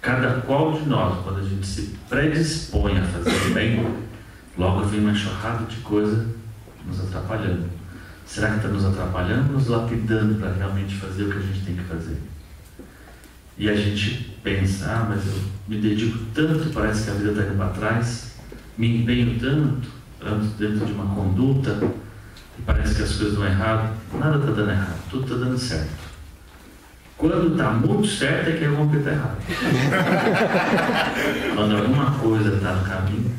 cada qual de nós, quando a gente se predispõe a fazer o bem, logo vem uma enxurrada de coisa nos atrapalhando. Será que está nos atrapalhando ou nos lapidando para realmente fazer o que a gente tem que fazer? E a gente pensa, mas eu me dedico tanto, parece que a vida está indo para trás, me empenho tanto, ando dentro de uma conduta, e parece que as coisas dão errado. Nada está dando errado, tudo está dando certo. Quando está muito certo é que alguma coisa está errada. Quando alguma coisa está no caminho,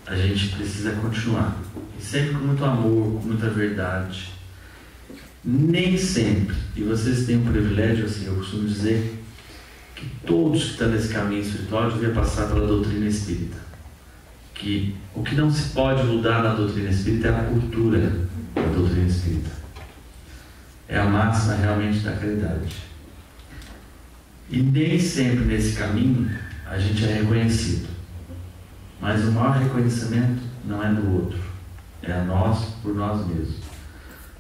a gente precisa continuar. E sempre com muito amor, com muita verdade. Nem sempre, e vocês têm um privilégio, assim, eu costumo dizer, que todos que estão nesse caminho espiritual deviam passar pela doutrina espírita. Que o que não se pode mudar na doutrina espírita é a cultura da doutrina espírita. É a máxima realmente da caridade. E nem sempre nesse caminho a gente é reconhecido. Mas o maior reconhecimento não é do outro, é a nós por nós mesmos.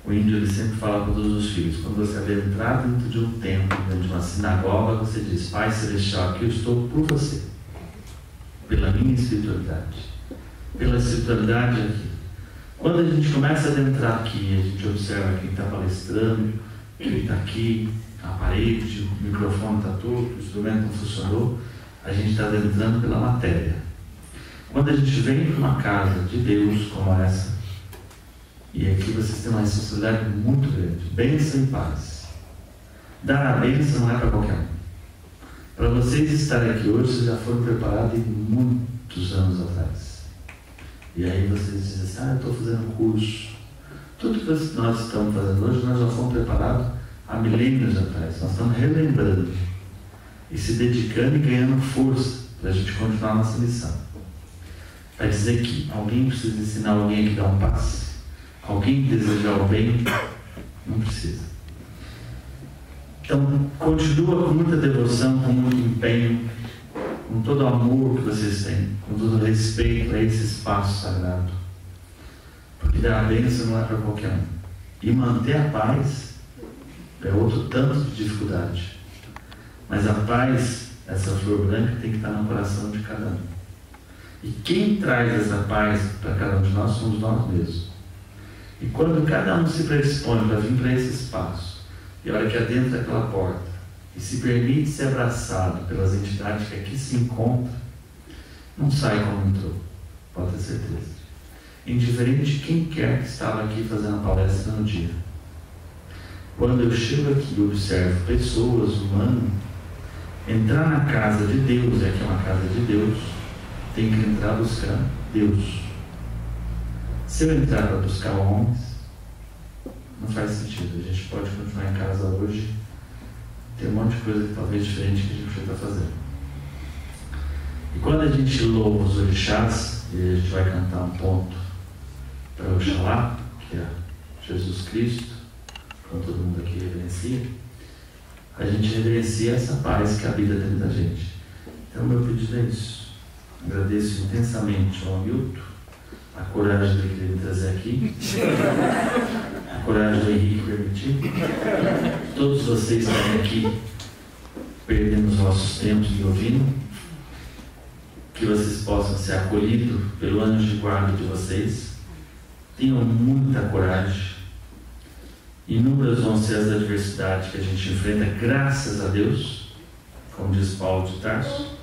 O índio ele sempre fala para todos os filhos, quando você adentrar dentro de um templo, dentro de uma sinagoga, você diz: Pai Celestial, aqui eu estou por você, pela minha espiritualidade, pela espiritualidade aqui. Quando a gente começa a adentrar aqui, a gente observa quem está palestrando, quem está aqui, a parede, o microfone está torto, o instrumento não funcionou, a gente está adentrando pela matéria. Quando a gente vem para uma casa de Deus como essa, e aqui vocês têm uma responsabilidade muito grande, bênção e paz. Dar a bênção não é para qualquer um. Para vocês estarem aqui hoje, vocês já foram preparados em muitos anos atrás. E aí vocês dizem assim: eu estou fazendo curso. Tudo que nós estamos fazendo hoje, nós já fomos preparados há milênios atrás. Nós estamos relembrando e se dedicando e ganhando força para a gente continuar a nossa missão. Para dizer que alguém precisa ensinar alguém que dá um passe, alguém desejar o bem, não precisa. Então, continua com muita devoção, com muito empenho, com todo o amor que vocês têm, com todo o respeito a esse espaço sagrado. Porque dar a bênção não é para qualquer um. E manter a paz é outro tanto de dificuldade. Mas a paz, essa flor branca, tem que estar no coração de cada um. E quem traz essa paz para cada um de nós somos nós mesmos. E quando cada um se predispõe para vir para esse espaço, e a hora que adentra aquela porta, e se permite ser abraçado pelas entidades que aqui se encontram, não sai como entrou, pode ter certeza. Indiferente de quem quer que estava aqui fazendo a palestra no dia. Quando eu chego aqui e observo pessoas, humanos, entrar na casa de Deus, é que é uma casa de Deus, tem que entrar buscando Deus. Se eu entrar para buscar homens, não faz sentido. A gente pode continuar em casa hoje, tem um monte de coisa talvez diferente que a gente podia estar fazendo. E quando a gente louva os orixás, e a gente vai cantar um ponto para Oxalá, que é Jesus Cristo, como todo mundo aqui reverencia, a gente reverencia essa paz que habita dentro da gente. Então, meu pedido é isso. Agradeço intensamente ao Hamilton a coragem de querer me trazer aqui, a coragem do Henrique permitir. Todos vocês estarem aqui perdendo os vossos tempos me ouvindo, que vocês possam ser acolhidos pelo anjo de guarda de vocês. Tenham muita coragem. Inúmeras vão ser as adversidades que a gente enfrenta, graças a Deus, como diz Paulo de Tarso.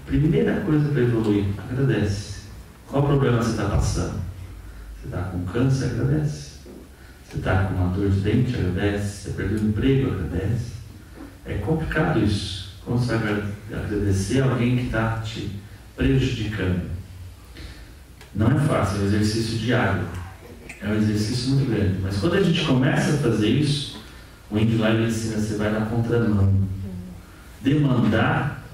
Primeira coisa para evoluir, agradece. Qual problema você está passando? Você está com câncer? Agradece. Você está com uma dor de dente? Agradece. Você perdeu o emprego? Agradece. É complicado isso. Como você vai agradecer alguém que está te prejudicando? Não é fácil, é um exercício diário. É um exercício muito grande. Mas quando a gente começa a fazer isso, o índio lá ele ensina, você vai na contramão. Demandar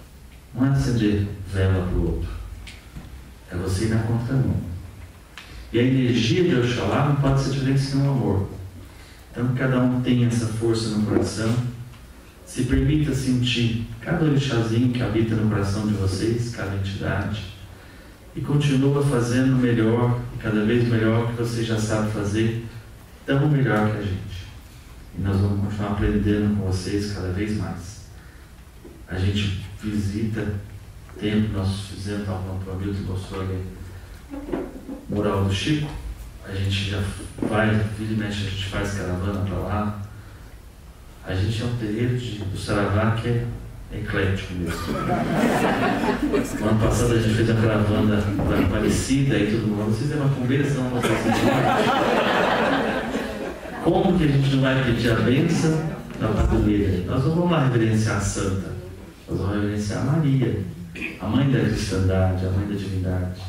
não é acender vela para o outro. É você ir na contramão. E a energia de Oxalá não pode ser diferente sem o amor. Então que cada um tenha essa força no coração. Se permita sentir cada orixazinho que habita no coração de vocês, cada entidade. E continua fazendo melhor, e cada vez melhor, que você já sabe fazer, tão melhor que a gente. E nós vamos continuar aprendendo com vocês cada vez mais. A gente visita, tempo nós fizemos, o Hamilton mostrou ali, Mural do Chico, a gente já vai, vira e mexe, a gente faz caravana para lá. A gente é um terreiro do Saravá que é eclético mesmo. No ano passado a gente fez uma caravana para Aparecida e todo mundo, vocês têm uma conversa, não vocês como que a gente não vai pedir a bênção da padroeira? Nós não vamos lá reverenciar a Santa, nós vamos reverenciar a Maria, a mãe da cristandade, a mãe da divindade,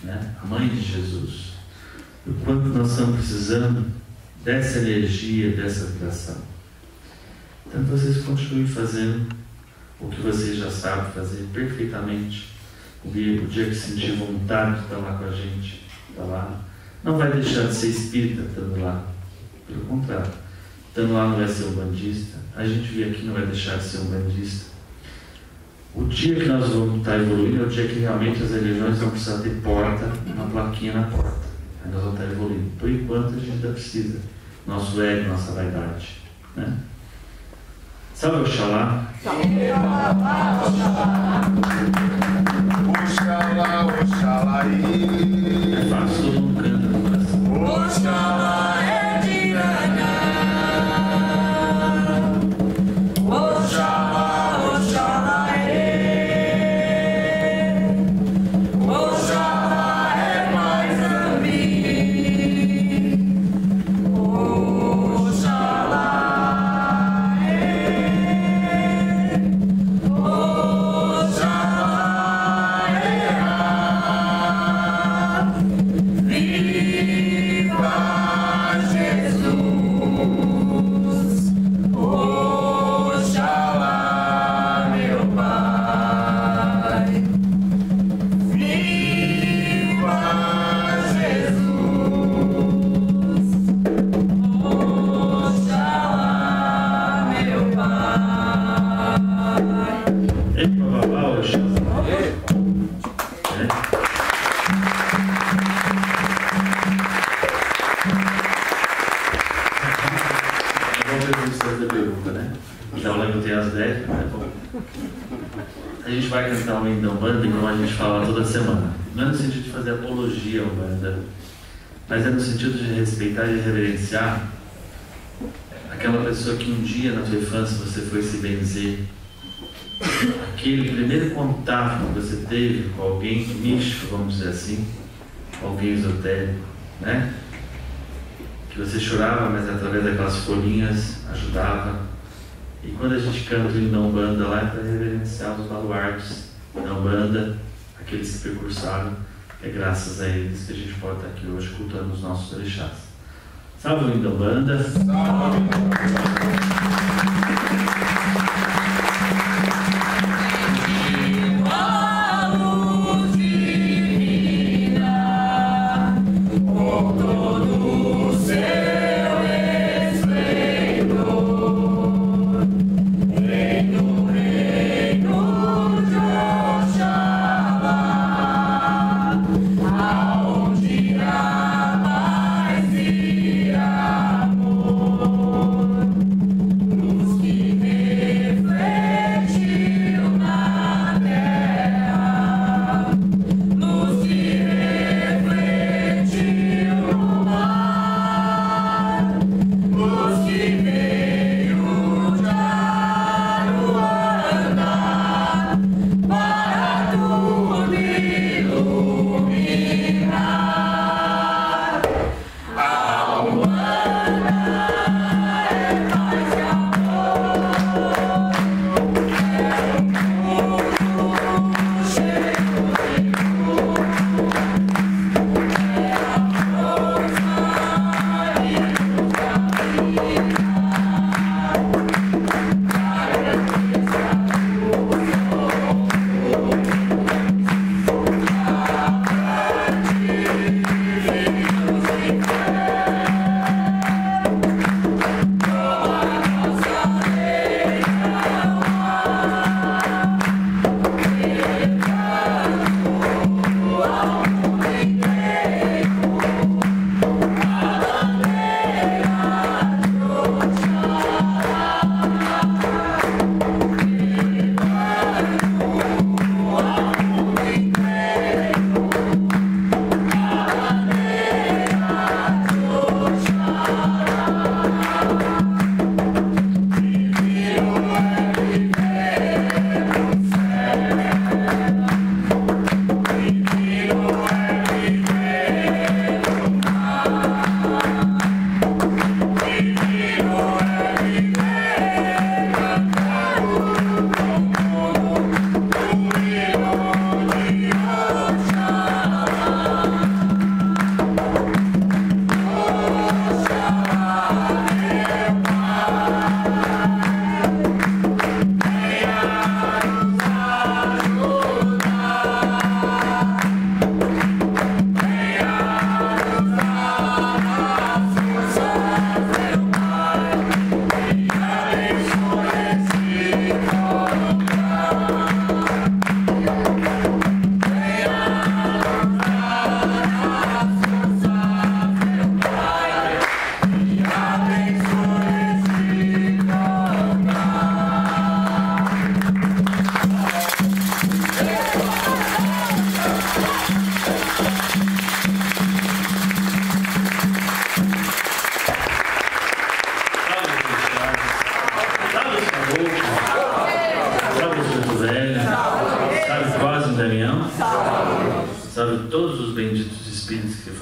né? A mãe de Jesus. O quanto nós estamos precisando dessa energia, dessa vibração. Então vocês continuem fazendo o que vocês já sabem fazer perfeitamente. O dia que sentir vontade de estar lá com a gente, está lá. Não vai deixar de ser espírita estando lá. Pelo contrário, estando lá não vai ser um bandista. A gente vir aqui não vai deixar de ser um bandista. O dia que nós vamos estar evoluindo é o dia que realmente as religiões vão precisar ter porta, uma plaquinha na porta. Aí nós vamos estar evoluindo. Por enquanto a gente ainda precisa. Nosso ego, nossa vaidade, né? Salve Oxalá. Oxalá, Oxalá. É fácil, todo mundo canta no coração. Oxalá é Diraná. Oxalá, Oxalá é. Oxalá é mais amigo. Oxalá é. Oxalá é. Viva Jesus. Oxalá, meu Pai. Viva Jesus. Oxalá, meu Pai. Ei, babá, Oxalá. Né? Então levantei às 10, né? Bom, a gente vai cantar uma Umbanda, como a gente fala toda semana. Não é no sentido de fazer apologia à Umbanda, mas é no sentido de respeitar e reverenciar aquela pessoa que um dia na tua infância você foi se benzer. Aquele primeiro contato que você teve com alguém místico, vamos dizer assim, com alguém esotérico, né? Que você chorava, mas através daquelas folhinhas ajudava. E quando a gente canta o hino da Umbanda lá é para reverenciar os baluartes da Umbanda, aqueles que percursaram, é graças a eles que a gente pode estar aqui hoje cultuando os nossos orixás. Salve o hino da Umbanda! Salve! Aonde há paz e amor,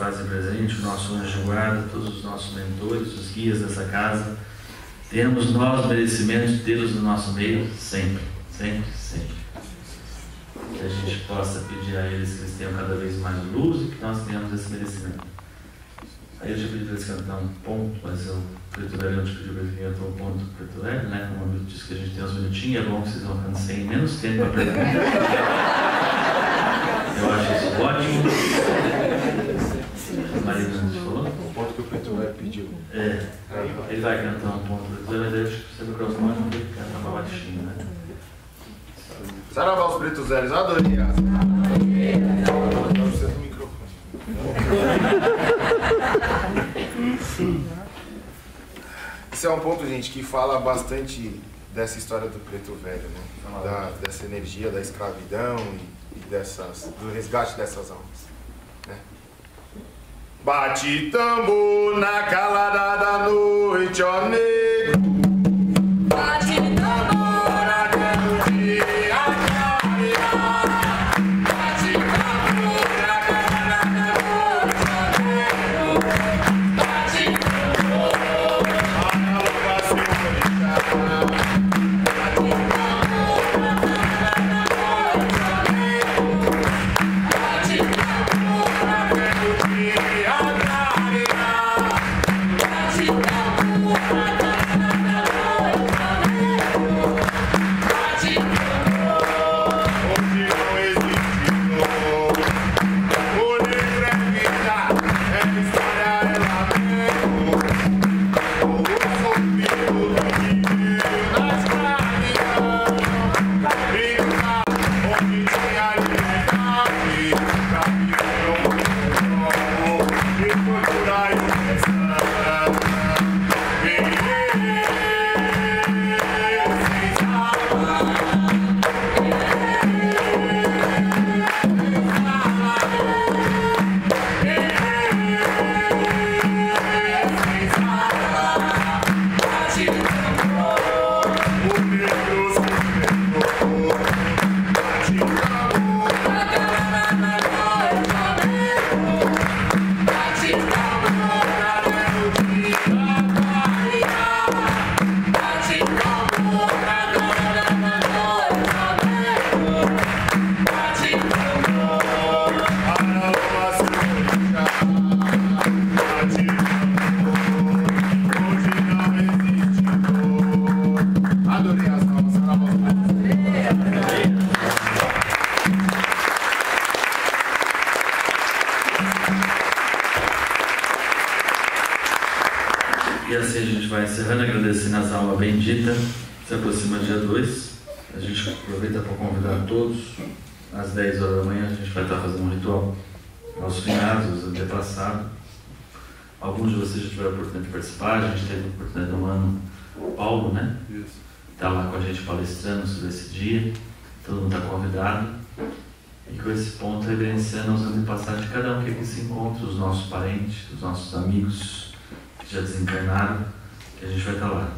fazem presente, o nosso anjo de guarda, todos os nossos mentores, os guias dessa casa. Temos nós merecimento de tê-los no nosso meio sempre, sempre, sempre. Que a gente possa pedir a eles que eles tenham cada vez mais luz e que nós tenhamos esse merecimento. Aí eu já pedi para eles cantar um ponto, mas o Preto Velho não te pediu para ele cantar um ponto do Preto Velho, né? Como eu disse que a gente tem uns minutinhos, é bom que vocês vão cansar em menos tempo para perguntar. Eu acho isso ótimo. A Marina nos falou? O ponto que o Preto Velho pediu. É. Ele vai cantar um ponto do Preto Velho, mas eu acho que você microfone não tem que cantar mais baixinho, né? Saravá os pretos velhos, eu adorei essa. Não precisa do microfone. Esse é um ponto, gente, que fala bastante dessa história do preto velho, né? Dessa energia da escravidão e do resgate dessas almas, né? Bate tambor na calada da noite, ó negro. Bate tambor na calada do dia. Bate tambor na calada da noite, ó negro. Bate tambor. A louva senhorita. Bate tambor na calada da noite, ó negro. Bate tambor na calada do dia. E assim a gente vai encerrando, agradecendo as almas benditas. Se aproxima dia 2. A gente aproveita para convidar todos. Às 10 horas da manhã a gente vai estar fazendo um ritual aos finados, aos antepassados. Alguns de vocês já tiveram a oportunidade de participar. A gente teve a oportunidade do mano Paulo, né? Está lá com a gente palestrando sobre esse dia. Todo mundo está convidado. E com esse ponto reverenciando os antepassados de cada um que aqui se encontra, os nossos parentes, os nossos amigos que já desencarnaram, que a gente vai estar lá.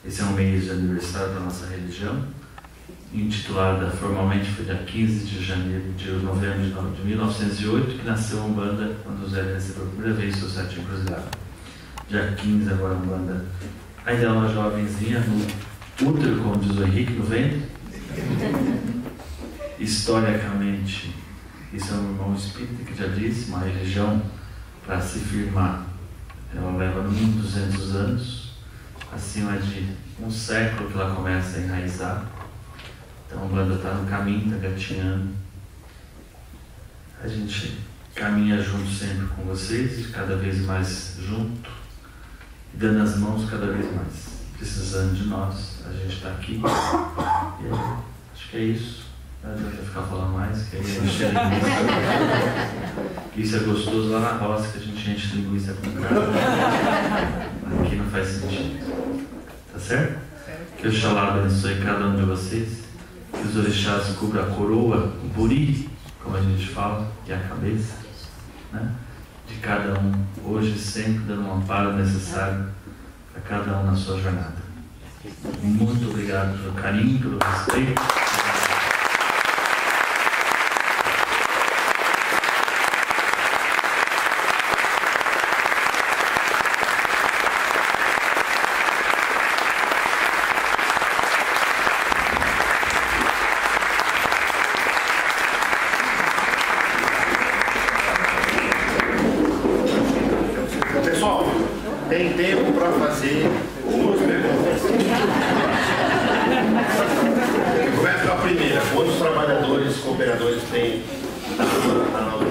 Esse é um mês de aniversário da nossa religião, intitulada formalmente foi dia 15 de novembro de 1908, que nasceu a Umbanda, quando o Zé recebeu a primeira vez o seu sétimo cruzado. Dia 15 agora a Umbanda. Ainda é uma jovenzinha no útero, como diz o Henrique, no ventre. Historicamente, isso é um irmão espírita que já disse, uma religião para se firmar, ela leva no mínimo 200 anos, acima de um século que ela começa a enraizar. Então a Umbanda está no caminho, está gatinhando. A gente caminha junto sempre com vocês, cada vez mais junto, e dando as mãos cada vez mais, precisando de nós. A gente está aqui, e acho que é isso. Não adianta ficar falando mais, que aí a gente isso é gostoso lá na roça, que a gente enche linguiça com carne. Aqui não faz sentido. Tá certo? Que o Xalá abençoe cada um de vocês. Que os orixás cubram a coroa, o buri, como a gente fala, que é a cabeça, né? De cada um, hoje sempre dando um amparo necessário para cada um na sua jornada. Muito obrigado pelo carinho, pelo respeito. fazer duas perguntas. Eu começo com a primeira. Quantos trabalhadores, cooperadores tem na nova?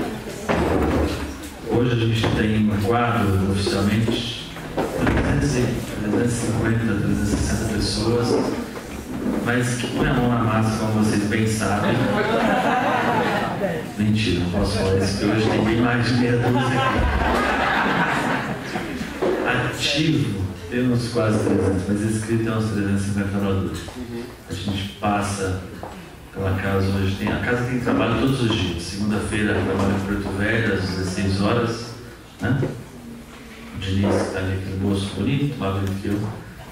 Hoje a gente tem um quadro oficialmente 350, 360 pessoas, mas que põe a mão na massa, como vocês bem sabem. Mentira, não posso falar isso, porque hoje tem bem mais de meia dúzia aqui. Ativo, temos quase 300, mas inscrito tem uns 350 trabalhadores. A gente passa pela casa hoje, a casa tem trabalho todos os dias. Segunda-feira trabalho em Porto Velho, às 16 horas. Né? O Diniz está ali, aquele moço bonito, mais bonito que eu.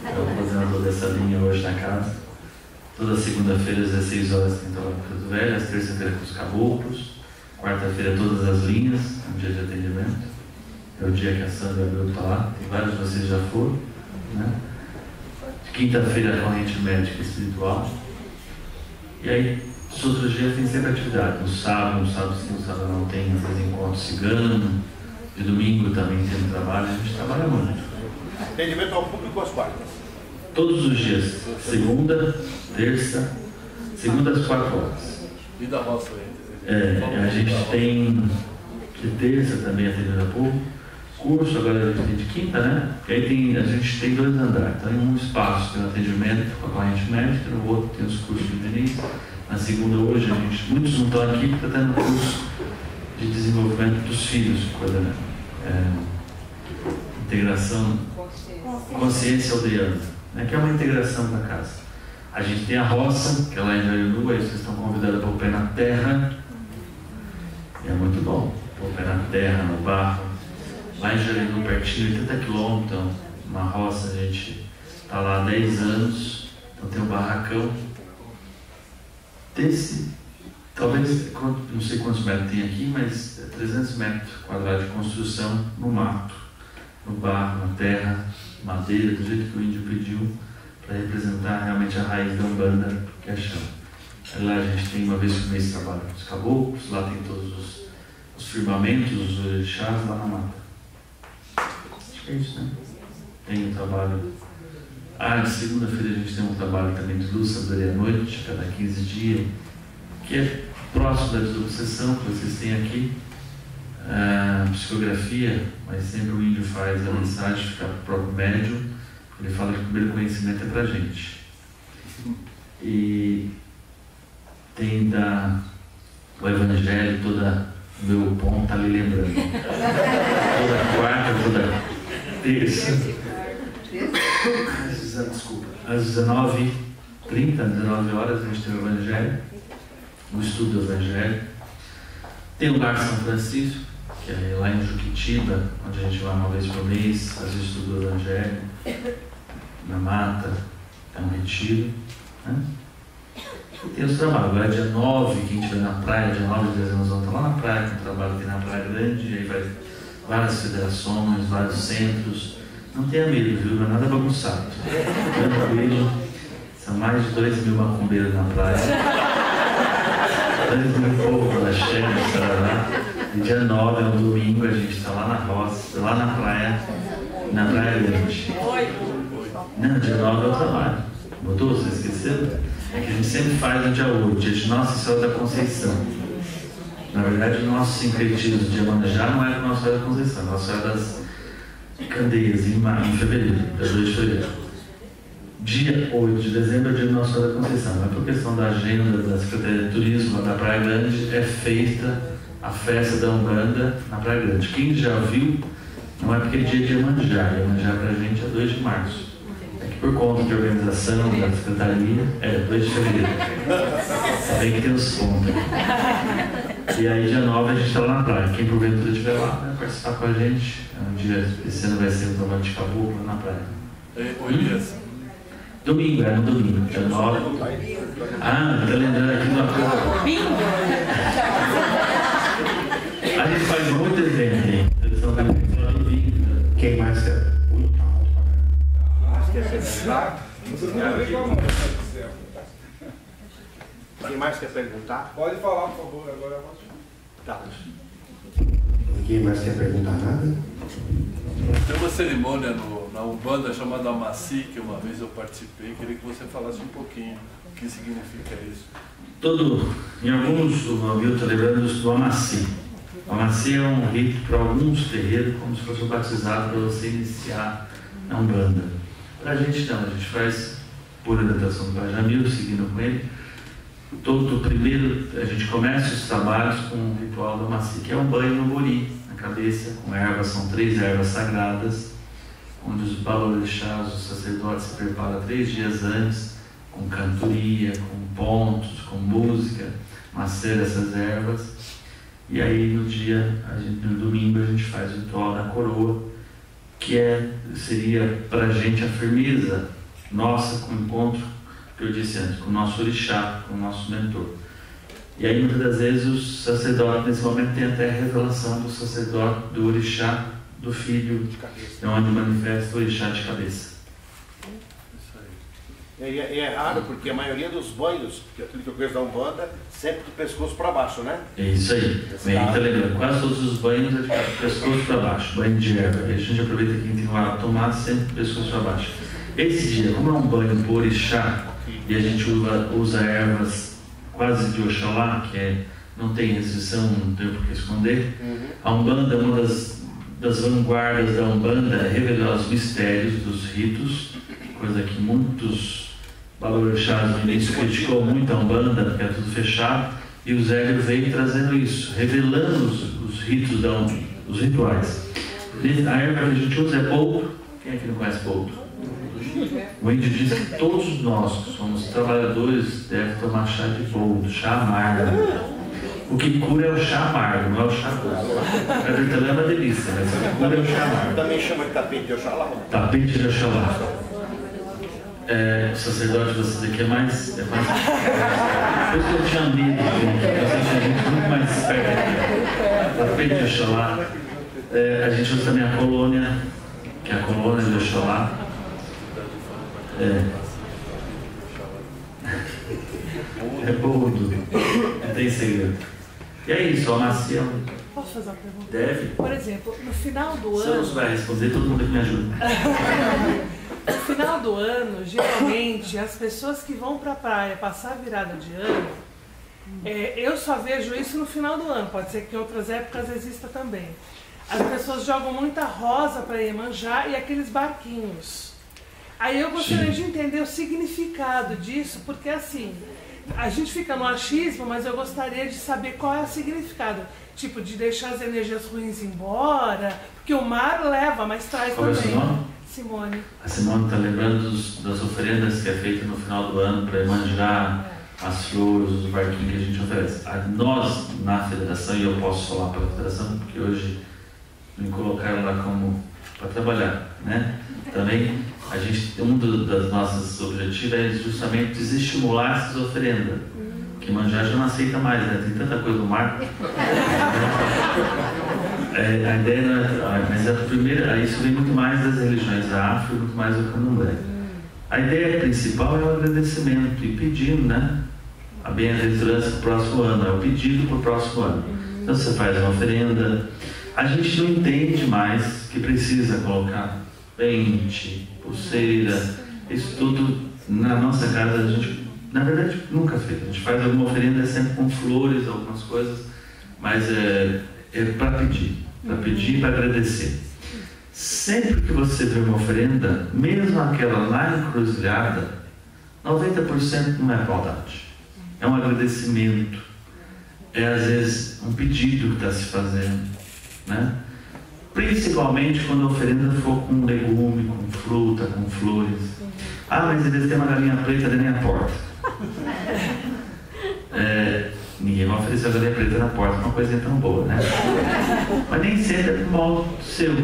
É o coordenador dessa linha hoje na casa. Toda segunda-feira, às 16 horas, tem trabalho em Porto Velho. Às terça-feira com os caboclos. Quarta-feira, todas as linhas, um dia de atendimento. É o dia que a Sandra abriu para lá. Tem vários de vocês já foram. Né? Quinta-feira, a corrente médica espiritual. E aí, os outros dias tem sempre atividade. No sábado sim, no sábado não tem, às vezes encontro cigano. De domingo também tem trabalho, a gente trabalha muito. Atendimento ao público às quartas? Todos os dias. Segunda, terça, segunda às 4 horas. E da roça a gente tem de terça também atendimento ao público. Curso, agora a gente tem de quinta, né? E aí a gente tem 2 andares. Então, em um espaço tem o atendimento com a corrente médica, no outro tem os cursos do Diniz. Na segunda, hoje, muitos não estão aqui porque está tendo curso de desenvolvimento dos filhos, integração, consciência aldeana, né? Que é uma integração da casa. A gente tem a roça, que é lá em Jarinu, aí vocês estão convidados para o pé na terra. E é muito bom, pôr o pé na terra, no barro. Lá em Jarinu, pertinho, 80 quilômetros, então, uma roça, a gente está lá há 10 anos, então tem um barracão desse, talvez, não sei quantos metros tem aqui, mas 300 metros quadrados de construção no mato, no barro, na terra, madeira, do jeito que o índio pediu, para representar realmente a raiz da Umbanda, que é chão. Lá a gente tem uma vez por mês trabalho com os caboclos, lá tem todos os firmamentos, os orixás lá na mata. É isso, né? Tem um trabalho. Na segunda-feira a gente tem um trabalho também de luz, sabedoria à noite, cada 15 dias, que é próximo da desobsessão que vocês têm aqui. Psicografia, mas sempre o índio faz a mensagem, fica para o próprio médium. Ele fala que o primeiro conhecimento é para a gente. E tem o Evangelho, o meu ponto está ali lembrando. Toda quarta, toda terça. Desculpa. Às 19h30, 19 horas, a gente tem o Evangelho, o estudo do Evangelho. Tem o Lar São Francisco, que é lá em Juquitiba, onde a gente vai uma vez por mês fazer o estudo do Evangelho, na mata, é um retiro. Né? E tem os trabalhos. Agora, dia 9, que a gente vai na praia, dia 9 de dezembro, nós vamos estar lá na praia, com o trabalho que tem na Praia Grande, e aí vai várias federações, vários centros. Não tenha medo, viu? Não é nada bagunçado. Tranquilo. São mais de 2.000 macumbeiros na praia. 2.000 povo da Xena, e dia 9 é um domingo, a gente está lá na roça, lá na Praia Grande. Não, dia 9 é o trabalho. Botou? Vocês esqueceram? É que a gente sempre faz no dia 8, dia de Nossa Senhora da Conceição. Na verdade, o nosso sincretismo de Iemanjá não é com Nossa Senhora da Conceição, Nossa Senhora das Candeias, em fevereiro, dia 2 de fevereiro. Dia 8 de dezembro é o dia de Nossa Senhora da Conceição. Mas por questão da agenda da Secretaria de Turismo da Praia Grande, é feita a festa da Umbanda na Praia Grande. Quem já viu, não é porque é dia de Iemanjá. Iemanjá pra gente é 2 de março. É que por conta de organização da Secretaria, é 2 de fevereiro. Tem que ter os pontos. E aí, dia 9, a gente está lá na praia. Quem porventura estiver lá, vai participar com a gente. É um dia, esse ano vai ser um trabalho de caboclo na praia. Domingo, no domingo, dia 9. Tá lembrando aqui de uma coisa. A gente faz muito evento aí. Eles estão domingo. Quem mais quer? Quem mais quer perguntar? Pode falar, por favor, agora eu posso. Tá. Ninguém mais quer perguntar nada? Tem uma cerimônia na Umbanda chamada Amaci, que uma vez eu participei, queria que você falasse um pouquinho o que significa isso. Em alguns, o Milton está lembrando do Amaci. O Amaci é um rito para alguns terreiros, como se fosse um batizado para você iniciar na Umbanda. Para a gente não, a gente faz por orientação do Pai Jamil, seguindo com ele. Primeiro, a gente começa os trabalhos com o ritual do Amaci, que é um banho no bori, na cabeça, com ervas, são 3 ervas sagradas, onde os balorixás, os sacerdotes se preparam 3 dias antes, com cantoria, com pontos, com música, macera essas ervas. E aí no domingo a gente faz o ritual da coroa, que seria para a gente a firmeza nossa com o encontro, que eu disse antes, com o nosso orixá, com o nosso mentor. E aí muitas das vezes os sacerdotes nesse momento tem até a revelação do sacerdote, do orixá, do filho, onde manifesta o orixá de cabeça. É raro, porque a maioria dos banhos, que aquilo que eu conheço da Umbanda, sempre do pescoço para baixo, né? É isso aí. Tá lembrando, quase todos os banhos é do pescoço para baixo, banho de erva. E a gente aproveita que tem o ar tomado sempre do pescoço para baixo. Esse dia, como é um banho por orixá, e a gente usa ervas quase de Oxalá, que não tem restrição, não tem por que esconder. A Umbanda é uma das vanguardas da Umbanda, é revelar os mistérios dos ritos, coisa que muitos balorixás no início criticou muito a Umbanda, porque é tudo fechado, e o Zélio veio trazendo isso, revelando os ritos os rituais. A erva que a gente usa é poldo. Quem é que não conhece poldo? O índio diz que todos nós que somos trabalhadores devem tomar chá de poldo, chá amargo. O que cura é o chá amargo, não é o chá doce. O cadê é uma delícia, mas o que cura é o chá amargo. Também chama de tapete de Oxalá. Tapete de Oxalá. O sacerdote de vocês aqui é mais. Por isso que eu tinha medo, vocês tinham gente muito mais esperta. Tapete de Oxalá. A gente usa também a colônia, que é a colônia de Oxalá. É boldo, não tem segredo. E é isso, a Macia. Posso fazer uma pergunta? Deve. Por exemplo, no final do Se eu ano. não vai responder, todo mundo que me ajuda. No final do ano, geralmente, as pessoas que vão para a praia passar a virada de ano, eu só vejo isso no final do ano, pode ser que em outras épocas exista também. As pessoas jogam muita rosa para Iemanjá e aqueles barquinhos. Aí eu gostaria de entender o significado disso, porque assim, a gente fica no achismo, mas eu gostaria de saber qual é o significado. Tipo, de deixar as energias ruins embora, porque o mar leva, mas traz também. Qual é o seu nome? Simone. A Simone está lembrando das oferendas que é feita no final do ano para Iemanjá, as flores, os barquinhos que a gente oferece. Nós, na federação, e eu posso falar pela federação, porque hoje me colocaram lá como para trabalhar, né? Também a gente, dos nossos objetivos é justamente desestimular essas oferendas, que Iemanjá já não aceita mais, né? Tem tanta coisa no mar. A ideia não é, mas a primeira, isso vem muito mais das religiões da África, muito mais do candomblé. A ideia principal é o agradecimento e pedindo, né? A bem-aventurança para o próximo ano, é o pedido para o próximo ano. Então você faz uma oferenda. A gente não entende mais que precisa colocar pente, pulseira, isso tudo na nossa casa a gente, na verdade, nunca fez. A gente faz alguma oferenda sempre com flores, algumas coisas, mas é para pedir e para agradecer. Sempre que você vê uma oferenda, mesmo aquela lá encruzilhada, 90% não é maldade, é um agradecimento, é às vezes um pedido que está se fazendo, né? Principalmente quando a oferenda for com legume, com fruta, com flores. Mas eles têm uma galinha preta na minha porta. Ninguém vai oferecer a galinha preta na porta, uma coisinha tão boa, né? Mas nem sempre é pro mal seu.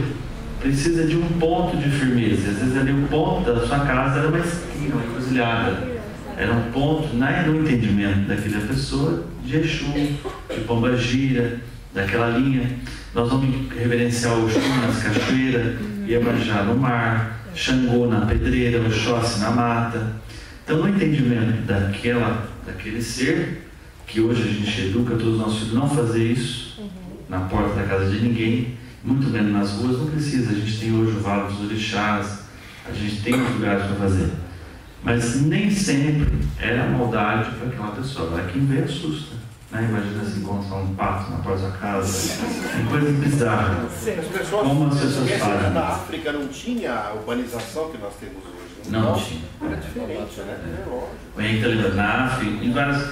Precisa de um ponto de firmeza. Às vezes ali o ponto da sua casa era uma esquina, uma encruzilhada. Era um ponto, no entendimento daquela pessoa, de Exu, de Pombagira, daquela linha. Nós vamos reverenciar o Oxum nas cachoeiras, Iemanjá no mar, Xangô na pedreira, Oxóssi na mata. Então, no entendimento daquele ser, que hoje a gente educa todos os nossos filhos não fazer isso na porta da casa de ninguém, muito menos nas ruas, não precisa. A gente tem hoje o Vale dos Orixás, a gente tem os lugares para fazer. Mas nem sempre é a maldade para aquela pessoa. É quem vê assusta. Né? Imagina se encontrar um pato na próxima casa. Tem coisas bizarras. Como as pessoas fazem. Na África não tinha a urbanização que nós temos hoje. Não tinha. Era diferente, né? O Henrique lembra na África, em várias.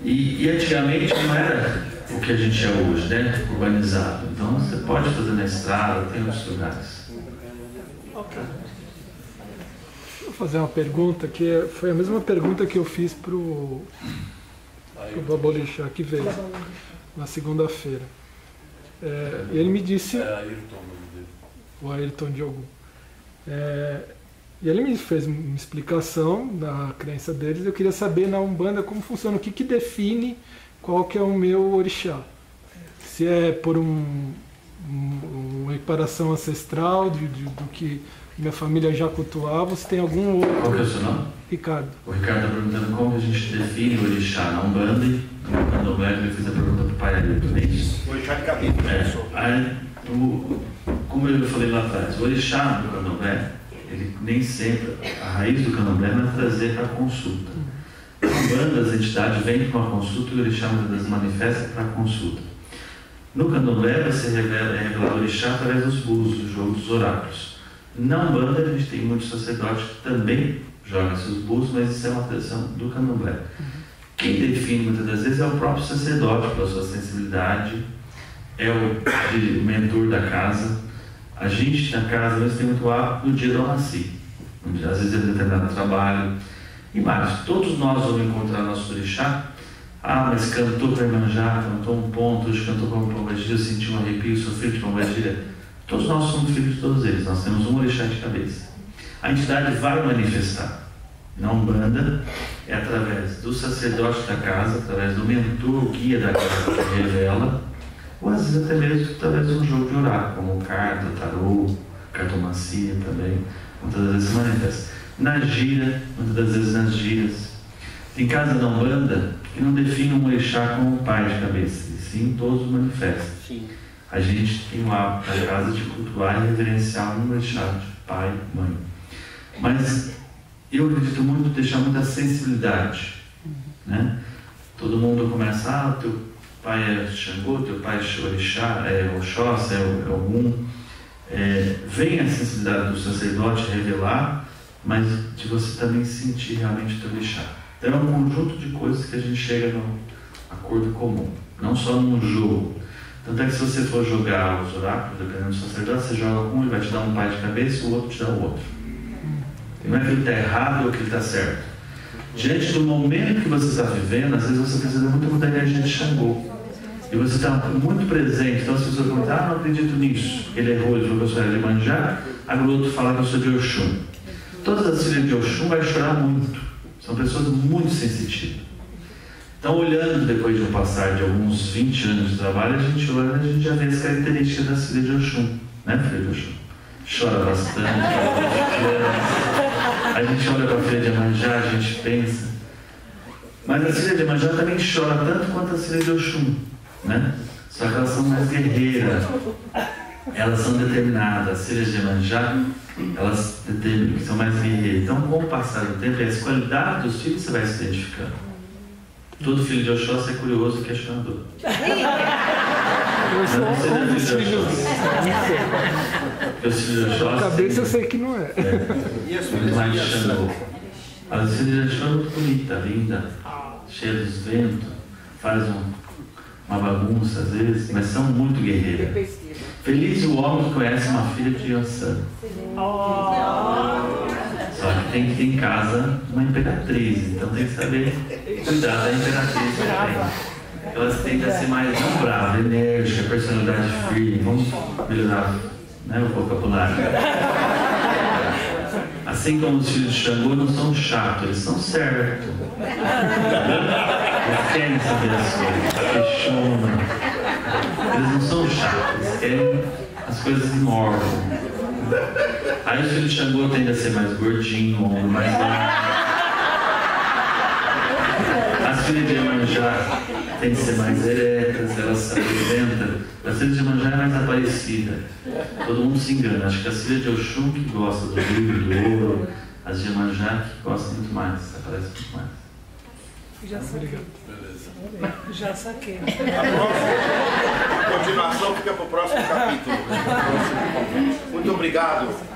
E antigamente não era o que a gente é hoje, né? Urbanizado. Então você pode fazer na estrada, tem outros lugares. Vou fazer uma pergunta que foi a mesma pergunta que eu fiz pro Babolixá que veio na segunda-feira. E ele me disse. O Ayrton Diogo. E ele me fez uma explicação da crença deles. Eu queria saber na Umbanda como funciona, o que define qual que é o meu orixá. Se é por uma equiparação ancestral do que minha família já cultuava, se tem algum outro. Qual que é o seu nome? Ricardo. O Ricardo está perguntando como a gente define o orixá na Umbanda, e no Candomblé ele fez a pergunta para o pai Ailton, não é isso? O orixá de cabeça, como eu falei lá atrás, o orixá do Candomblé, ele nem sempre, a raiz do Candomblé não é trazer para a consulta. Na Umbanda, as entidades vêm para uma consulta e o orixá muitas vezes manifesta para a consulta. No Candomblé, você revela o orixá através dos búzios, do jogo dos oráculos. Na Umbanda, a gente tem muitos sacerdotes que também jogam seus búzios, mas isso é uma tradição do Candomblé. Quem define muitas das vezes é o próprio sacerdote, pela sua sensibilidade, é o mentor da casa. A gente na casa mesmo tem muito hábito no dia do Amaci, às vezes é determinado trabalho. E mais, todos nós vamos encontrar nosso orixá. Mas cantou para Iemanjá, cantou um ponto, hoje cantou para um Pombagira, sentiu um arrepio, sofreu de Pombagira. Todos nós somos filhos de todos eles, nós temos um orixá de cabeça. A entidade vai manifestar. Na Umbanda, é através do sacerdote da casa, através do mentor, guia da casa que revela, ou às vezes até mesmo através de um jogo de oráculo, como carta, tarô, cartomancia também, muitas vezes se manifesta. Na gira, muitas das vezes nas giras. Tem casa da Umbanda que não define um orixá como um pai de cabeça, e sim todos manifestam. Sim. A gente tem o hábito da casa de cultuar e reverenciar um orixá de pai e mãe. Mas eu acredito muito em deixar muita sensibilidade. Né? Todo mundo começa, teu pai é Xangô, teu pai é orixá, é Oxóssi, é Ogum. Vem a sensibilidade do sacerdote revelar, mas de você também sentir realmente o teu orixá. Então é um conjunto de coisas que a gente chega no acordo comum, não só num jogo. Tanto é que se você for jogar os oráculos, dependendo do sacerdote, você joga com um, ele vai te dar um pai de cabeça, o outro te dá o outro. E não é que ele está errado ou que ele está certo. Diante do momento que você está vivendo, às vezes você precisa muito da energia de Xangô. E você está muito presente. Então as pessoas perguntam, não acredito nisso. Ele errou, ele falou que eu sou de Iemanjá, agora o outro fala que eu sou de Oxum. Todas as filhas de Oxum vai chorar muito. São pessoas muito sensitivas. Então, olhando depois de um passar de alguns 20 anos de trabalho, a gente olha e a gente já vê as características das filhas de Oxum. Né, filha de Oxum? Chora bastante, a gente olha para a filha de Iemanjá, a gente pensa. Mas as filhas de Iemanjá também choram tanto quanto as filhas de Oxum. Né? Só que elas são mais guerreiras. Elas são determinadas. As filhas de Iemanjá, elas determinam que são mais guerreiras. Então, com o passar do tempo, as qualidades dos filhos você vai se identificando. Todo filho de Oxóssi é curioso e questionador. Eu sou um dos filhos. Os filhos de Oxóssi. Cabeça eu sei que não é. E as Eles mais Xangô. As filhas de Oxóssi é muito bonita, linda, cheia dos ventos, faz uma bagunça às vezes, mas são muito guerreiras. Feliz o homem que conhece uma filha de Yansan. Só que tem que ter em casa uma imperatriz, então tem que saber cuidar da imperatriz também. Elas tentam ser mais não brava, enérgica, personalidade firme. Vamos melhorar, né, o vocabulário. Assim como os filhos de Xangô não são chatos, eles são certos. Eles querem saber as coisas, questionam. Eles não são chatos, eles querem as coisas em ordem. Aí os filhos de Xangô tendem a ser mais gordinho, mais largo. As filhas de Iemanjá tem que ser mais eretas, elas se apresentam. A filha de Iemanjá é mais aparecida. Todo mundo se engana. Acho que a filha de Oxum que gosta do brilho, do ouro, as de Iemanjá que gostam muito mais, aparece muito mais. Já saquei. Beleza. Já saquei. A continuação fica para o próximo capítulo. Muito obrigado.